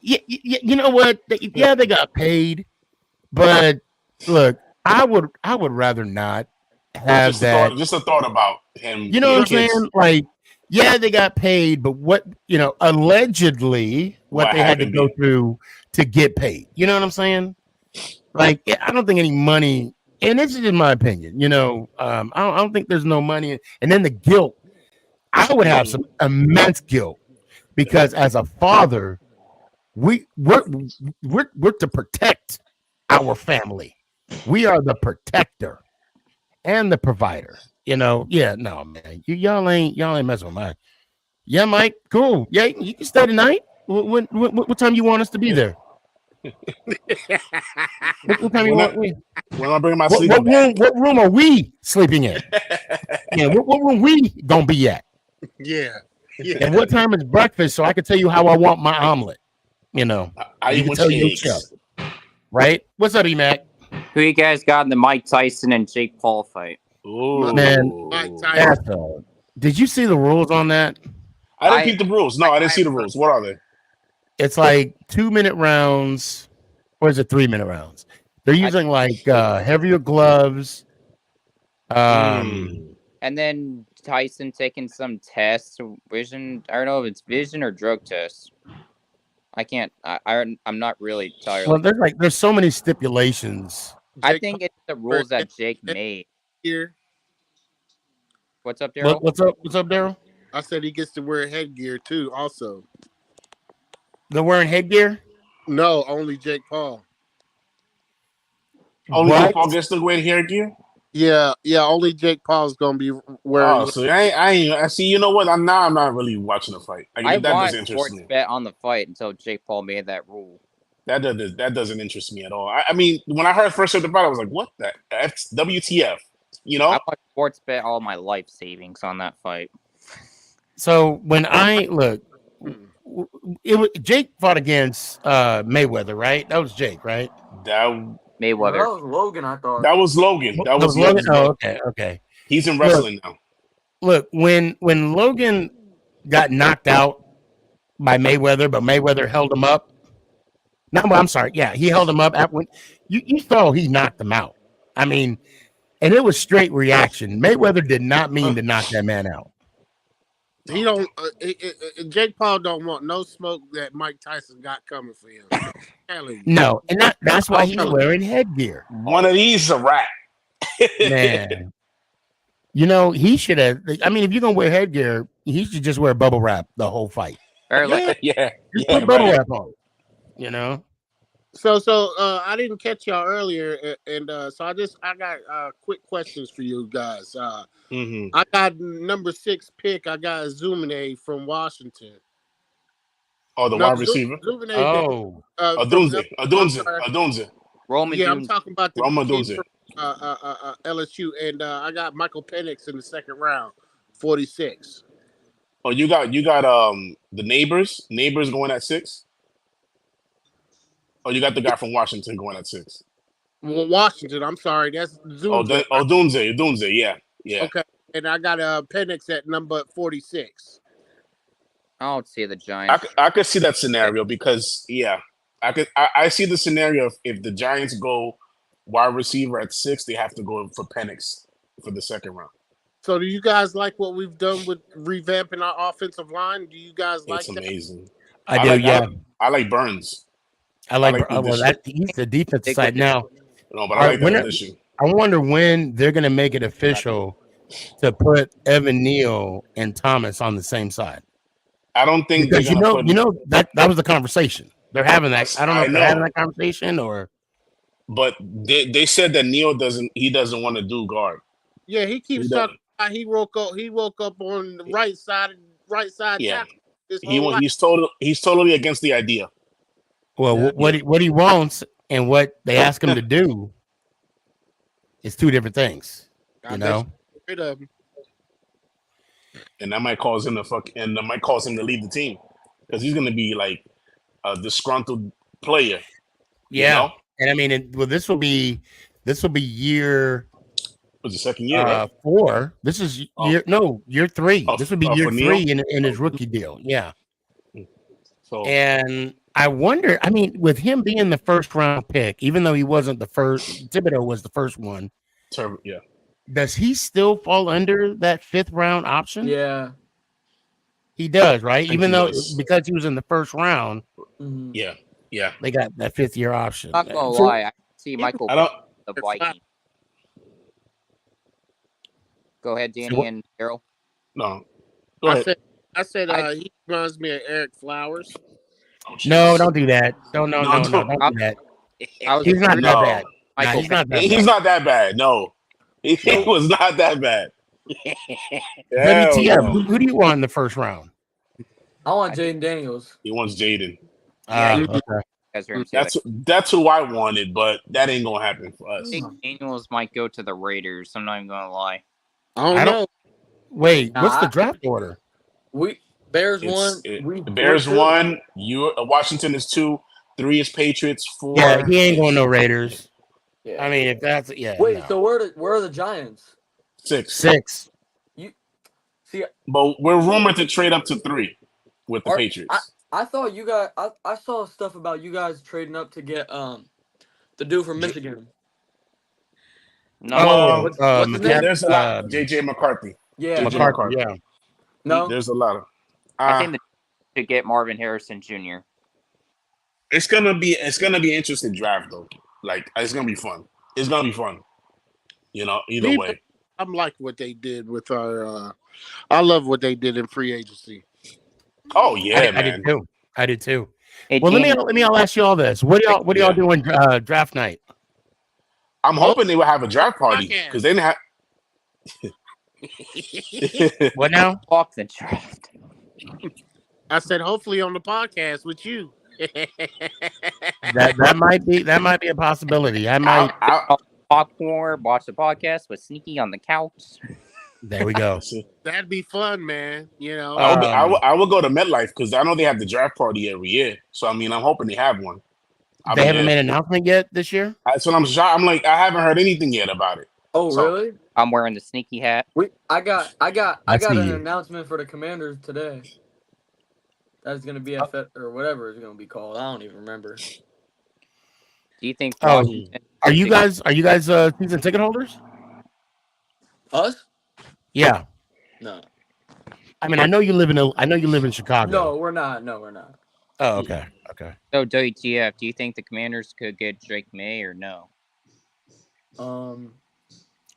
Yeah, you know what? They got paid, but look, I would rather not have that. Just a thought about him. You know what I'm saying? Like, yeah, they got paid, but what allegedly what they had to go through to get paid. You know what I'm saying? Like, I don't think any money. And this is in my opinion, I don't think there's no money. And then the guilt, I would have some immense guilt, because as a father, we're to protect our family. We are the protector and the provider. No, man, y'all ain't messing with Mike. Yeah, Mike, cool. Yeah, you can stay tonight. What time you want us to be there? What time you want? When I bring my sleep? What room are we sleeping in? Yeah, what room we gonna be at? Yeah. And what time is breakfast, so I can tell you how I want my omelet. You can tell your chef. Right? What's up, E-Mac? Who you guys got in the Mike Tyson and Jake Paul fight? Ooh. Man, did you see the rules on that? I didn't keep the rules. No, I didn't see the rules. What are they? It's like 2-minute rounds, or is it 3-minute rounds? They're using heavier gloves. And then Tyson taking some tests, vision. I don't know if it's vision or drug tests. I can't. I'm not really tired. Well, there's so many stipulations. I think it's the rules that Jake made. Here. What's up, Daryl? What's up, Daryl? I said he gets to wear headgear too. Also, they're wearing headgear. No, only Jake Paul. Only Jake Paul gets to wear headgear. Yeah. Only Jake Paul's gonna be wearing. Oh, so I see. You know what? I'm not really watching the fight. I watched sports bet on the fight until Jake Paul made that rule. That doesn't interest me at all. I mean, when I heard first of the fight, I was like, "What? That's WTF?" I watched sports bet all my life savings on that fight. So when I look, Jake fought against Mayweather, right? That was Jake, right? That No, Mayweather. that was Logan, I thought. that was Logan. That That was was Logan. Logan's Oh, brother. okay, okay. He's in Look, wrestling now. look. When Logan got knocked out by Mayweather, but Mayweather held him up. No, I'm sorry. Yeah, he held him up. When you saw he knocked him out. I mean, and it was straight reaction. Mayweather did not mean to knock that man out. He don't. Jake Paul don't want no smoke that Mike Tyson got coming for him. No, and that's why he's wearing headgear. One of these is a wrap. Man, you know, he should have. I mean, if you're gonna wear headgear, he should just wear bubble wrap the whole fight. Or like, yeah, Just yeah, put bubble right. wrap on. You know. So I didn't catch y'all earlier, and so I got quick questions for you guys. Mhm. I got number 6 pick. I got Zumine from Washington. Oh, the No, wide receiver. Zumine. Oh, from Adunze. Roman Yeah, I'm Dunze. talking about the Roma kid Dunze. from LSU, and I got Michael Penix in the second round, 46. Oh, you got the neighbors going at 6. Oh, you got the guy from Washington going at 6. Well, Washington. I'm sorry, that's Oh, Zumine. Dunze. Yeah. Okay, and I got Penix at number 46. I don't see the Giants. I could see that scenario because I see the scenario if the Giants go wide receiver at 6, they have to go for Penix for the second round. So, do you guys like what we've done with revamping our offensive line? Do you guys like It's amazing. I do. Yeah, I like Burns. I like. the Well, addition. he's the defensive side now. No, but I like that addition. I wonder when they're gonna make it official to put Evan Neal and Thomas on the same side. I don't think Because they're gonna put. that was the conversation they're having. That I don't know if they're having that conversation or. But they said that Neal doesn't want to do guard. Yeah, he keeps talking about he woke up on the right side Yeah, tackle. he's totally against the idea. Well, what he wants and what they ask him to do is two different things. You know. And that might cause him to leave the team because he's going to be like a disgruntled player. Yeah, you know? And I mean, this will be year. Was the second year? Right? 4. This is year 3. This would be year 3 in his rookie deal. Yeah. So, and I wonder. I mean, with him being the first round pick, even though he wasn't the first, Thibodeau was the first one. Yeah. Does he still fall under that 5th round option? Yeah, he does, right? Even though because he was in the first round. Mm-hmm. Yeah, they got that 5th year option. Not gonna lie, I see Michael the Viking. Go ahead, Danny and Daryl. No, I said he reminds me of Eric Flowers. No, don't do that. Don't do that. He's not that bad. He's not that bad. No, he was not that bad. Let me tell you, who do you want in the first round? I want Jaden Daniels. He wants Jaden. Okay. That's who I wanted, but that ain't gonna happen for us. I think Daniels might go to the Raiders. I'm not even gonna lie. I don't know. Wait, what's the draft order? Bears won. Bears won. Washington is 2. 3 is Patriots. 4. Yeah, he ain't going no Raiders. Yeah. I mean, if that's Wait, so where are the Giants? 6. But we're rumored to trade up to 3 with the Patriots. I thought you guys. I saw stuff about you guys trading up to get the dude from Michigan. No, there's a lot. JJ McCarthy. Yeah, McCarthy. Yeah. No, there's a lot of. I think to get Marvin Harrison Jr. It's gonna be an interesting draft though. Like it's gonna be fun. It's gonna be fun. You know, either way. I'm like what they did with our. I love what they did in free agency. Oh yeah, man. I did too. Hey, well, let me ask you all this. What do y'all doing draft night? I'm hoping they will have a draft party because they didn't have. What now? Off the draft. I said, hopefully on the podcast with you. that might be a possibility. I might popcorn, watch the podcast with Sneaky on the couch. There we go. That's it. That'd be fun, man. You know. I will go to MetLife because I know they have the draft party every year. So I mean, I'm hoping they have one. I'll They be haven't there. made an announcement yet this year. That's what I'm shocked. I'm like, I haven't heard anything yet about it. Oh, So really? I'm wearing the sneaky hat. I got I see an you. announcement for the Commanders today. That's gonna be or whatever it's gonna be called. I don't even remember. Do you think Oh, Washington? are you guys season ticket holders? Us? Yeah. No. I mean, I know you live in Chicago. No, we're not. No, we're not. Oh, okay. Okay. So WTF? Do you think the Commanders could get Drake May or no?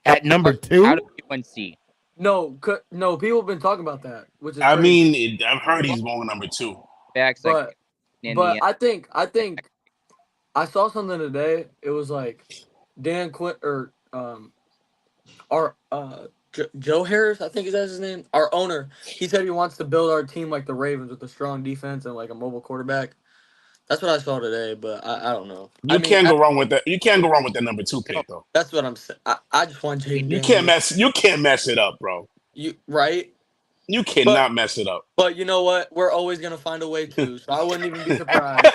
At number 2? Out of UNC. No, people have been talking about that, which is I crazy. mean, I've heard he's going number 2. Facts, but Indiana. I think I saw something today. It was like Dan Quinn or our Joe Harris, I think is that his name. Our owner, he said he wants to build our team like the Ravens with a strong defense and like a mobile quarterback. That's what I saw today, but I don't know. You can't go wrong with that. You can't go wrong with that number 2 pick though. That's what I'm saying. I just want Jaden. You can't mess it up, bro. You right? You cannot mess it up. But you know what? We're always gonna find a way to. So I wouldn't even be surprised.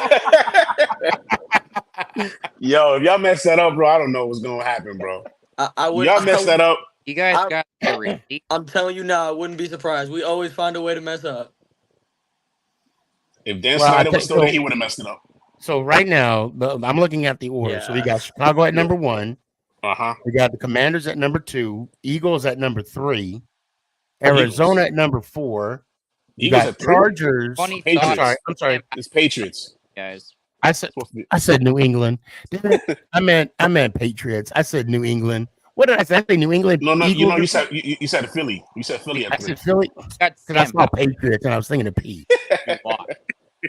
Yo, if y'all mess that up, bro, I don't know what's gonna happen, bro. I would. Y'all mess that up. You guys got the receipt. I'm telling you now, I wouldn't be surprised. We always find a way to mess up. If Dan Snyder was still there, he would have messed it up. So right now, I'm looking at the order. Yeah. So we got Chicago at number 1. Uh-huh. We got the Commanders at number 2, Eagles at number 3, Arizona at number 4. You Eagles got at 3? Chargers. Patriots. I'm sorry. It's Patriots. Guys. I said New England. I meant Patriots. I said New England. What did I say? I said New England. No, Eagles? you said Philly. You said Philly at 3. I said Philly because I saw Patriots and I was thinking of P.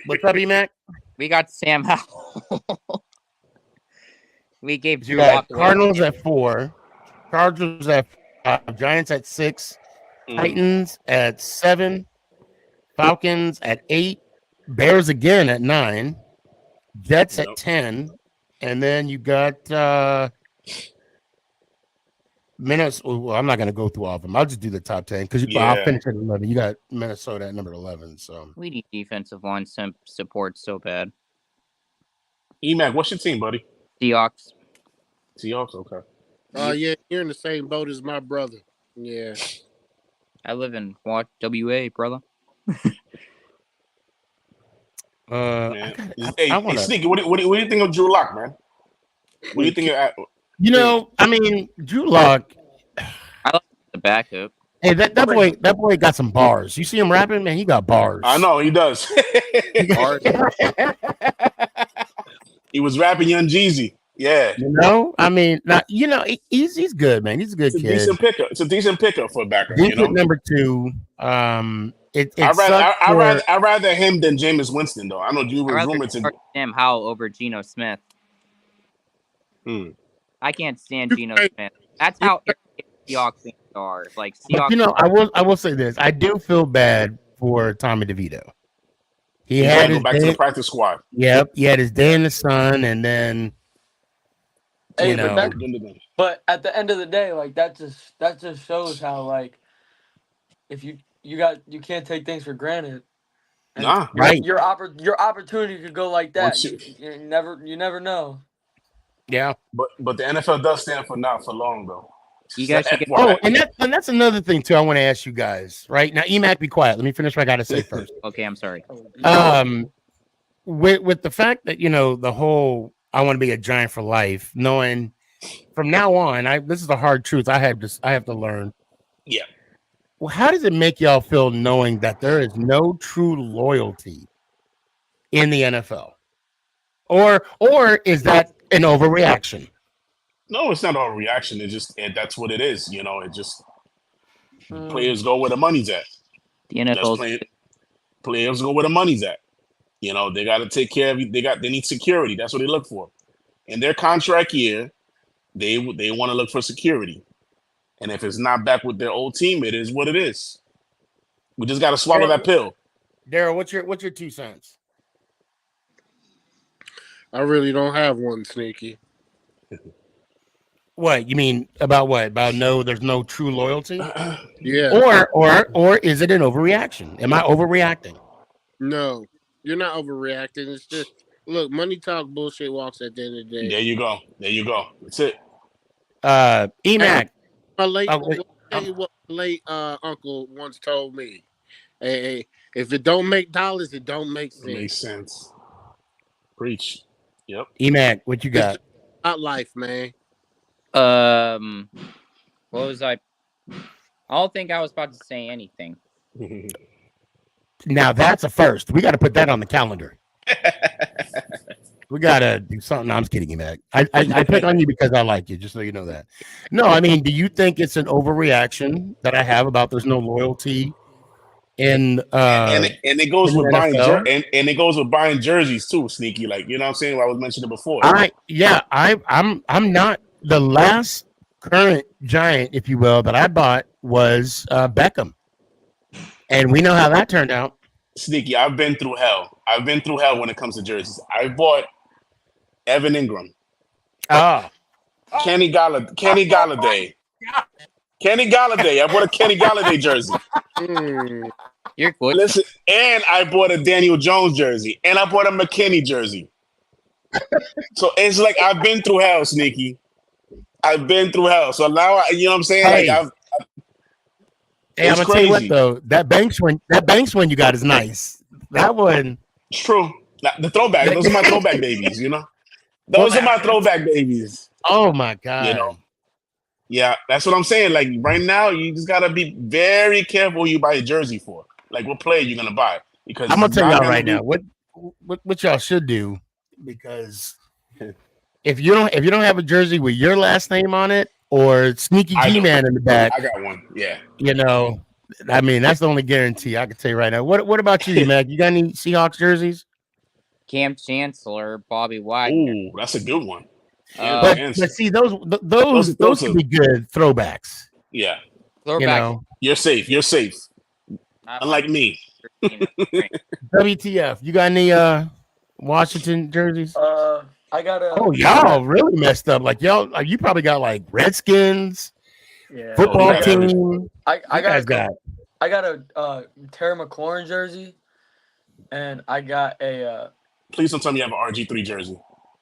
What's up, E-Mac? We got Sam Howell. We gave You Drew got Lock away. Cardinals at 4, Chargers at 5, Giants at 6, Titans at 7, Falcons at 8, Bears again at 9, Jets at 10, and then you got Minnesota. Well, I'm not going to go through all of them. I'll just do the top 10 because I'll finish at 11. You got Minnesota at number 11. So we need defensive line support so bad. E-Mac, what's your team, buddy? Seahawks. Seahawks, okay. Yeah, you're in the same boat as my brother. Yeah. I live in WA, brother. Hey, Sneaky, what do you think of Drew Lock, man? What do you think of? I mean, Drew Lock. I like the backup. Hey, that boy got some bars. You see him rapping, man? He got bars. I know he does. He was rapping Young Jeezy. Yeah. I mean, he's good, man. He's a good kid. It's a decent pickup for a backer. Decent number 2. I'd rather him than Jameis Winston, though. I know you were rumored to Sam Howell over Geno Smith. I can't stand Geno Smith. That's how Seahawks fans are. Like Seahawks. I will say this. I do feel bad for Tommy DeVito. He had had to his go back to the practice squad. Yep, he had his day in the sun, and then But at the end of the day, like that just shows how like if you can't take things for granted. Nah, right. Your opportunity could go like that. You never know. Yeah, but the NFL does stand for not for long though. You guys should get. Oh, and that's another thing too. I want to ask you guys right now. EMAC, be quiet. Let me finish what I got to say first. Okay, I'm sorry. With the fact that the whole I want to be a Giant for life, knowing from now on, this is the hard truth. I have to learn. Yeah. Well, how does it make y'all feel knowing that there is no true loyalty in the NFL, or is that an overreaction? No, it's not an overreaction. That's what it is. It just players go where the money's at. The NFL players go where the money's at. They got to take care of. They need security. That's what they look for. In their contract year, they want to look for security. And if it's not back with their old team, it is what it is. We just got to swallow that pill. Daryl, what's your 2 cents? I really don't have one, Sneaky. What you mean about what? About no, there's no true loyalty, Yeah. or is it an overreaction? Am I overreacting? No, you're not overreacting. It's just look, money talk, bullshit walks. At the end of the day, There you go. There you go. That's it. Emac. my late, Oh, wait, tell you what my late uncle once told me. Hey, if it don't make dollars, it don't make It makes sense. sense. Preach. Yep. Emac, what you It's got? just about life, man. What was I don't think I was about to say anything. Now that's a first. We got to put that on the calendar. We got to do something. No, I'm just kidding, Emac. I pick on you because I like you, just so you know that. No, I mean, do you think it's an overreaction that I have about there's no loyalty in and it goes in with the buying NFL? and it goes with buying jerseys too, Sneaky. Like, you know what I'm saying? I was mentioning before. I'm not the last current Giant, if you will, that I bought was Beckham, and we know how that turned out. Sneaky, I've been through hell. I've been through hell when it comes to jerseys. I bought Evan Ingram, Kenny Galladay. Kenny Galladay. I bought a Kenny Galladay jersey. You're good. Listen, and I bought a Daniel Jones jersey, and I bought a McKinney jersey. So it's like I've been through hell, Sneaky. I've been through hell. So now, you know what I'm saying? Hey. Like Hey, I'm gonna tell you what though, that Banks one you got is nice. That one, it's true. The throwback. Those are my throwback babies. You know, those are my throwback babies. Oh my god. You know. Yeah, that's what I'm saying. Like right now, you just gotta be very careful who you buy a jersey for. Like what player you're gonna buy, because I'm gonna it's tell not y'all gonna right be- now what y'all should do, because if you don't have a jersey with your last name on it or Sneaky I G know. Man in the back, I got one. Yeah. you know, I mean that's the only guarantee I can tell you right now. What about you, Mac? You got any Seahawks jerseys? Cam Chancellor, Bobby Wagner. Ooh, that's a good one. But see those could be good throwbacks. Yeah. You know, You're safe. You're safe. Unlike me. WTF? You got any Washington jerseys? I got a. Oh, y'all really messed up. Like you probably got like Redskins, Yeah. football team. I You guys got. I got a Terry McLaurin jersey, and I got a. Please don't tell me you have an RG3 jersey.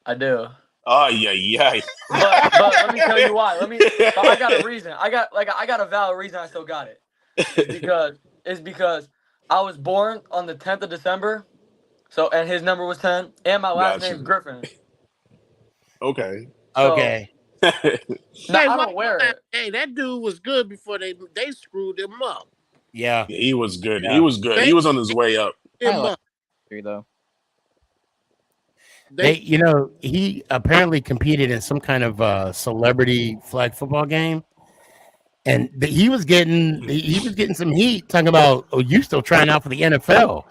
I do. Oh yeah. But let me tell you why. But I got a reason. I got a valid reason I still got it. It's because I was born on the 10th of December, and his number was 10, and my last name's Griffin. Okay. So, okay. I don't wear it. Hey, that dude was good before they screwed him up. Yeah. He was good. Yeah. He was good. He was on his way up. Though. He apparently competed in some kind of celebrity flag football game, and he was getting some heat talking about, oh, you still trying out for the NFL.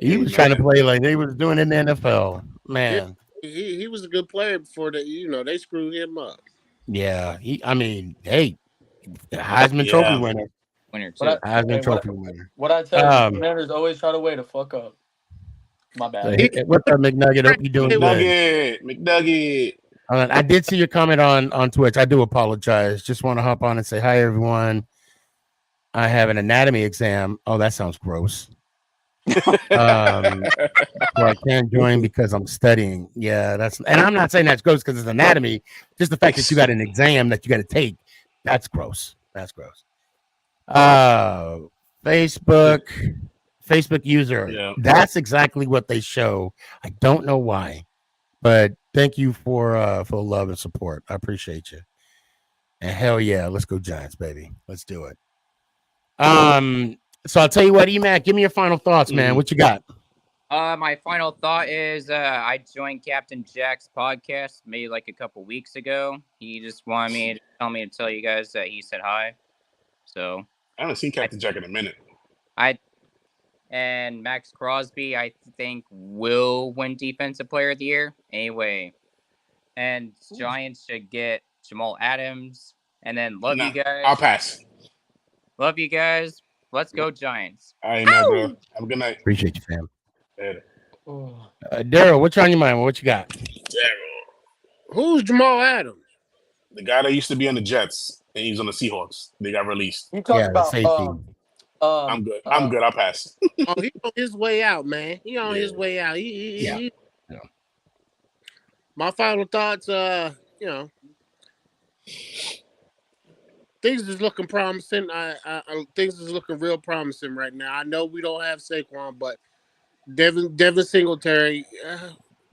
He was trying to play like they was doing in the NFL, man. Yeah, he was a good player before they screwed him up. Yeah, Heisman Trophy winner. Heisman Trophy winner. What I tell you, Commanders always try to way to fuck up. My bad. What's up, McNugget? Hope you doing good. McNugget. I did see your comment on Twitch. I do apologize. Just want to hop on and say hi, everyone. I have an anatomy exam. Oh, that sounds gross. So I can't join because I'm studying. Yeah, and I'm not saying that's gross because it's anatomy. Just the fact that you got an exam that you got to take, that's gross. That's gross. Facebook user. Yeah. That's exactly what they show. I don't know why, but thank you for the love and support. I appreciate you. And hell yeah, let's go Giants, baby. Let's do it. So I'll tell you what, Emac, give me your final thoughts, man. What you got? My final thought is I joined Captain Jack's podcast maybe like a couple weeks ago. He just wanted me to tell you guys that he said hi. So I haven't seen Captain Jack in a minute. And Max Crosby, I think, will win Defensive Player of the Year. Anyway, and Giants should get Jamal Adams. And then love you guys. I'll pass. Love you guys. Let's go Giants. All right, man, bro. Have a good night. Appreciate you, fam. Later. Daryl, what's on your mind? What you got? Daryl. Who's Jamal Adams? The guy that used to be on the Jets and he's on the Seahawks. They got released. You talking Yeah, the about safety. I'm good. I'm good. I'll pass. Oh, he on his way out, man. He on his Yeah. way out. Yeah. My final thoughts, you know, things is looking promising. Things is looking real promising right now. I know we don't have Saquon, but Devin Singletary,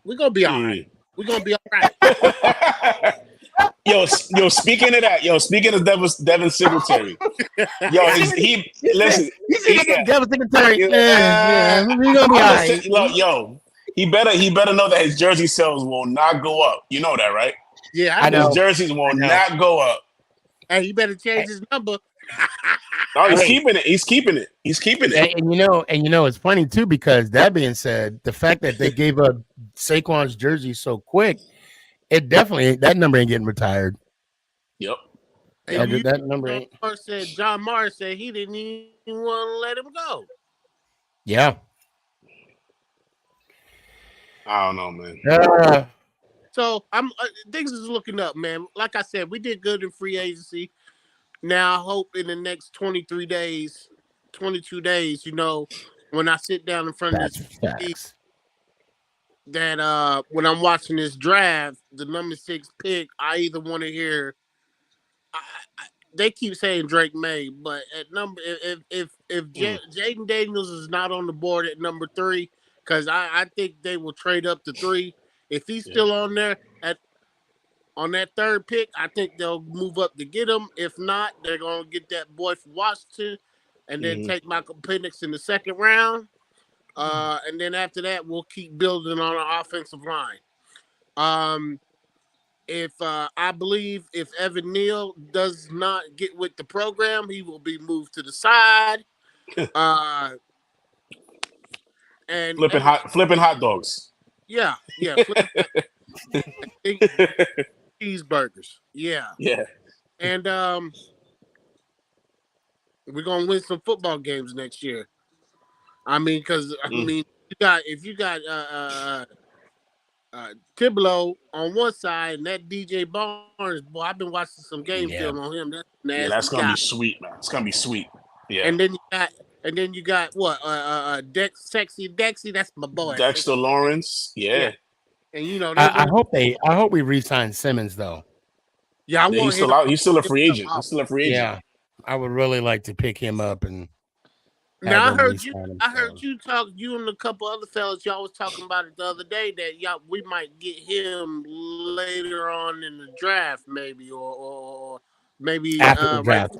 we're gonna be all right. We're gonna be all right. Yo, speaking of that, speaking of Devin Singletary, he listen. Devin Singletary. Yeah, we gonna be all right. Yo, he better know that his jersey sales will not go up. You know that, right? Yeah, I know. His jerseys will not go up. Hey, he better change his number. No, he's keeping it. He's keeping it. He's keeping it. And you know, it's funny too, because that being said, the fact that they gave up Saquon's jersey so quick, it definitely that number ain't getting retired. Yep. That number ain't. John Morris said he didn't even want to let him go. Yeah. I don't know, man. So things is looking up, man. Like I said, we did good in free agency. Now I hope in the next 22 days, you know, when I sit down in front of this TV, that when I'm watching this draft, the number 6 pick, I either want to hear. They keep saying Drake May, but at number if Jaden Daniels is not on the board at number 3, because I think they will trade up to 3. If he's still on there on that 3rd pick, I think they'll move up to get him. If not, they're gonna get that boy from Washington, and then take Michael Penix in the 2nd round. And then after that, we'll keep building on our offensive line. If I believe if Evan Neal does not get with the program, he will be moved to the side. And flipping hot dogs. Yeah. Cheeseburgers. Yeah. And we're gonna win some football games next year. I mean, because if you got Thibodeau on one side and that DJ Barnes, boy, I've been watching some game film on him. That's nasty. That's gonna be sweet, man. It's gonna be sweet. Yeah. And then you got what? Sexy Dexy. That's my boy. Dexter Lawrence. Yeah. And you know, I hope we re-sign Simmons though. Yeah, he's still out. He's still a free agent. Yeah, I would really like to pick him up and. Now I heard you talk. You and a couple other fellas, y'all was talking about it the other day that we might get him later on in the draft, maybe or maybe after the draft,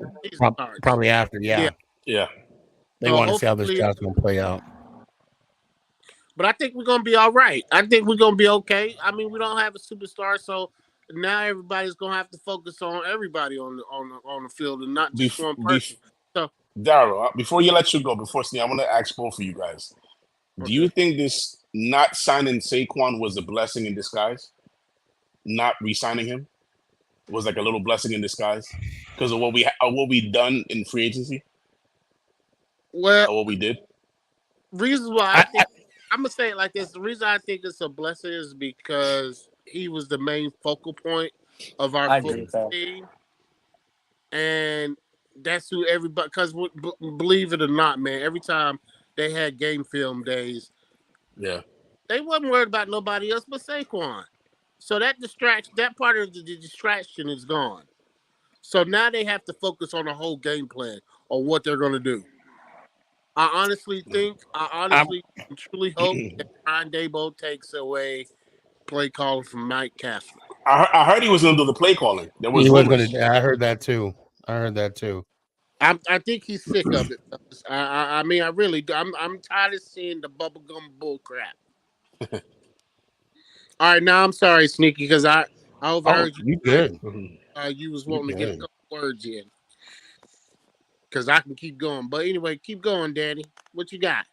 probably after. Yeah. They want to see how this draft's going to play out. But I think we're going to be all right. I think we're going to be okay. I mean, we don't have a superstar, so now everybody's going to have to focus on everybody on the field and not just one person. Daryl, before you let you go, I want to ask both of you guys. Do you think this not signing Saquon was a blessing in disguise? Not re-signing him was like a little blessing in disguise because of what we done in free agency? Well, or what we did? Reasons why I'm gonna say it like this. The reason I think it's a blessing is because he was the main focal point of our football team. And that's who everybody, because believe it or not, man, every time they had game film days, they wasn't worried about nobody else but Saquon. So that part of the distraction is gone. So now they have to focus on the whole game plan or what they're going to do. I honestly truly hope that Brian Daboll takes away play calling from Mike Kafka. I heard he was going to do the play calling. He was going to. I heard that too. I think he's sick of it. I mean, I really do. I'm tired of seeing the bubblegum bull crap. All right, now I'm sorry, Sneaky, because I overheard you. You good? You was wanting to get a couple words in, because I can keep going. But anyway, keep going, Daddy. What you got?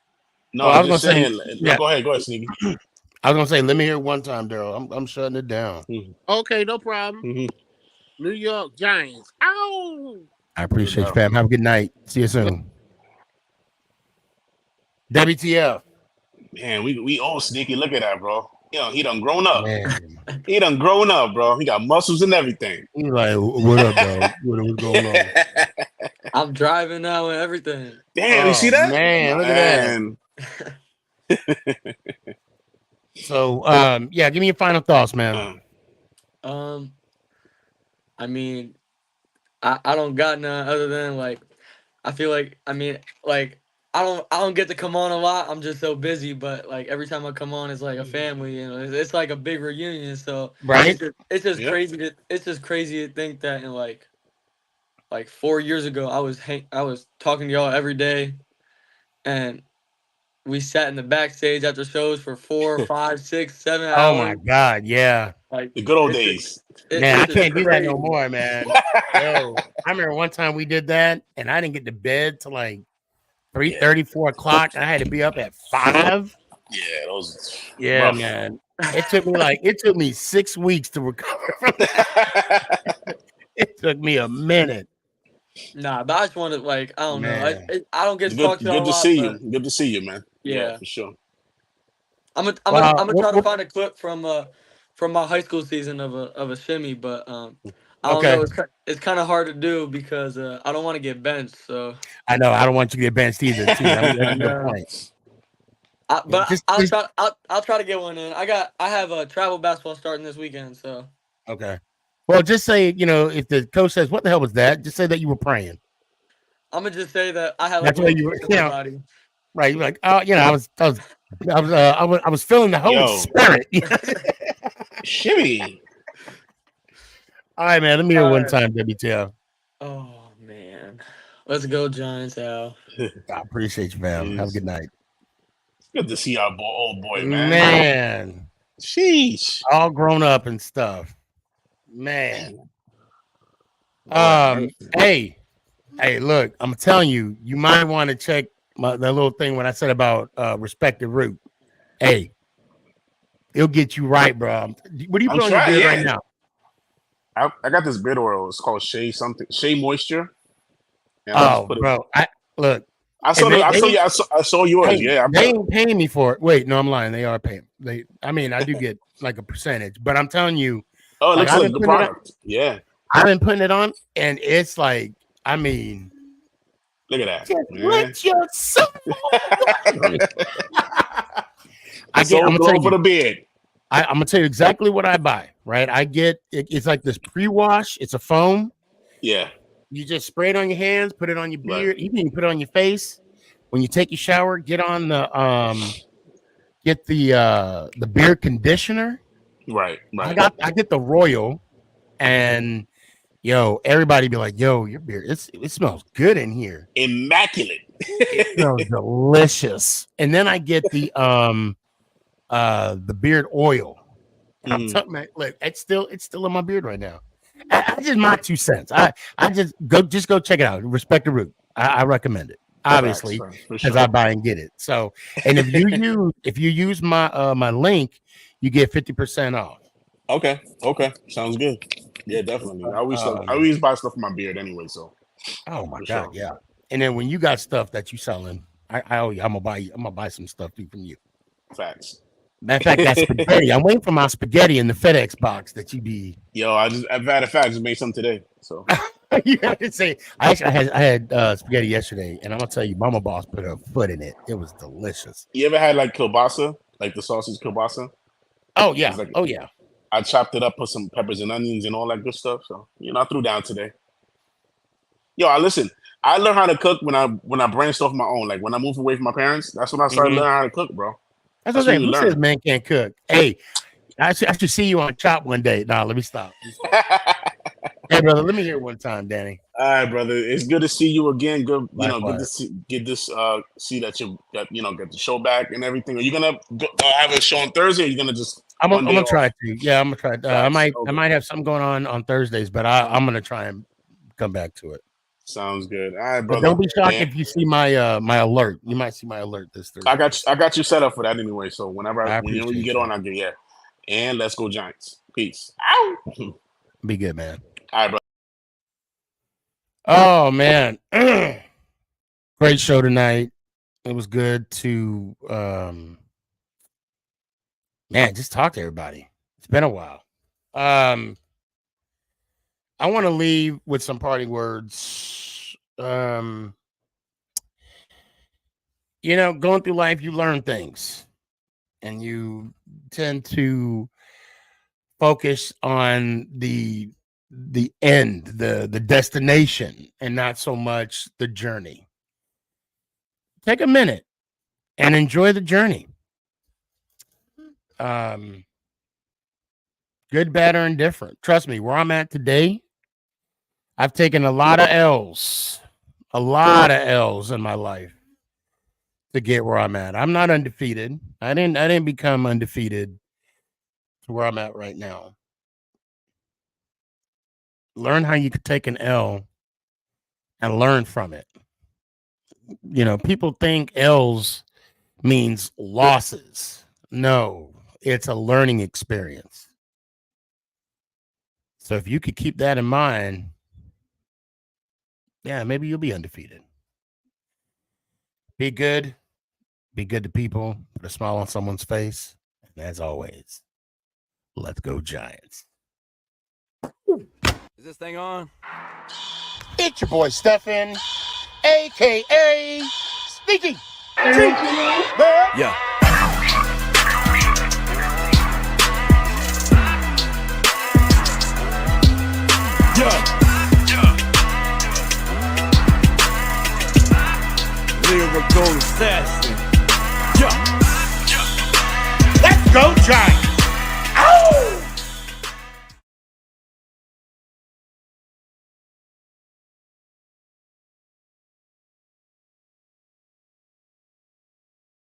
No, I was just saying. Go ahead, Sneaky. I was gonna say, let me hear it one time, Daryl. I'm shutting it down. Okay, no problem. New York Giants. Ow! I appreciate you, fam. Have a good night. See you soon. WTF? Man, we all Sneaky. Look at that, bro. he done grown up. Man, He done grown up, bro. He got muscles and everything. he's like, "What up, dog? What's going on?" I'm driving now and everything. Damn, you Oh see that? man, look at that. Man. So, yeah, give me your final thoughts, man. Um, I mean, I don't got none other than like I feel like like I don't get to come on a lot. I'm just so busy, but like every time I come on, it's like a family, it's like a big reunion. So Right? it's just Yep. crazy to think that in like 4 years ago I was talking to y'all every day, and we sat in the backstage after shows for 4, 5, 6, 7 Oh my hours. God, yeah. Like The good old it's just, days. Man, I it's just can't do that no crazy. more, man. Yo, I remember one time we did that, and I didn't get to bed till like 3:30, 4 o'clock, and I had to be up at 5. Yeah, those Yeah, rough. man. It took me 6 weeks to recover from that. It took me a minute, Nah, but I just wanted like I don't know. man. I don't get to Good talk to y'all good a to lot, see you. but Good to see you, man. Yeah, yeah. for sure. Well, I'm gonna try to find a clip from my high school season of a shimmy, but I don't know. okay. It's kind of hard to do because I don't want to get benched. So I know. I don't want you to get benched either, too. That's I a good know. point. Yeah, But I'll try to get one in. I have a travel basketball starting this weekend, so okay. Well, just say, if the coach says, "What the hell was that?" Just say that you were praying. I'm gonna just say that I had like That's a why little you were, peace in my body. right. You're like, oh, I was feeling the Holy Yo, Spirit. shimmy. All right, man. Let me hear All one right. time, WTL. Oh man, let's go Giants, Al. I appreciate you, man. Have a It's good night. good to see our old boy, man. Man, Sheesh. all grown up and stuff. Man. Lord have mercy. Hey, look, I'm telling you, you might want to check that little thing when I said about respect the root. Hey, it'll get you right, bro. What do you I'm put on your trying, beard right yeah. now? I got this beard oil. It's called Shea Moisture. And I just Oh, put it. bro. Look. I And saw I saw yours. hey, Yeah, they ain't paying me for it. Wait, no, I'm lying. They are paying. I mean, I do get like a percentage, but I'm telling you, oh, it like looks like a good product. Yeah. I've been putting it on, and it's like, I mean, Look at that, just man. let your soul. The soul I'm gonna tell glow for you. the beard. I'm gonna tell you exactly what I buy. Right, I get it's like this pre-wash. It's a foam. Yeah. You just spray it on your hands, put it on your Right. beard. You can put it on your face. When you take your shower, get the beard conditioner. Right. I Right. get the Royal, and everybody be like, yo, your beard, it smells good in here. Immaculate. It smells delicious. And then I get the beard oil. I'm telling you, look, it's still in my beard right now. I just my 2 cents. I just go check it out. Respect the root. I recommend it. Facts, Obviously, for because sure. I buy and get it. So, and if you use my my link, you get 50% off. Okay. Sounds good. Yeah, definitely. I Um, always buy stuff for my beard anyway, so oh my for God, sure. yeah. And then when you got stuff that you selling, I'm gonna buy some stuff too from you. Facts. Matter of fact, that spaghetti. I'm waiting for my spaghetti in the FedEx box that you be. Yo, I've had a fact, just made some today. So You have to say, I had spaghetti yesterday, and I'm gonna tell you, Mama Boss put her foot in it. It was delicious. you ever had like kielbasa, like the sausage kielbasa? Oh It's yeah, like oh yeah. I chopped it up, put some peppers and onions and all that good stuff. So I threw down today. Yo, I learned how to cook when I branched off my own. Like when I moved away from my parents, that's when I started learning how to cook, bro. That's what That's I'm when saying. you Who says learn. man can't cook? Hey, I should see you on Chop one day. Nah, let me stop. Hey, brother, let me hear it one time, Danny. All right, brother. It's good to see you again. Good, good to Likewise. see that you got get the show back and everything. Are you gonna have a show on Thursday? Or are you gonna just I'm one day gonna off? try to. Yeah, I'm gonna try. I Facts. I Okay. might have something going on Thursdays, but I'm gonna try and come back to it. Sounds good. All right, But brother. don't be shocked And if you see my my alert. You might see my alert this Thursday. I got you set up for that anyway. So when I you appreciate get you. on, I'll get And let's go Giants. Peace. Be good, man. All right, bro. Oh man, great show tonight. It was good to Man, just talk to everybody. It's been a while. I want to leave with some parting words. Going through life, you learn things, and you tend to focus on the end, the destination, and not so much the journey. Take a minute and enjoy the journey. Good, bad, or indifferent. Trust me, where I'm at today, I've taken a lot of L's in my life to get where I'm at. I'm not undefeated. I didn't become undefeated to where I'm at right now. Learn how you could take an L and learn from it. People think L's means losses. No, it's a learning experience. So if you could keep that in mind, yeah, maybe you'll be undefeated. Be good. Be good to people. Put a smile on someone's face. And as always, let's go Giants. Is this thing on? It's your boy Stefan, a.k.a. SneakyG. Yeah. Lyrical assassin.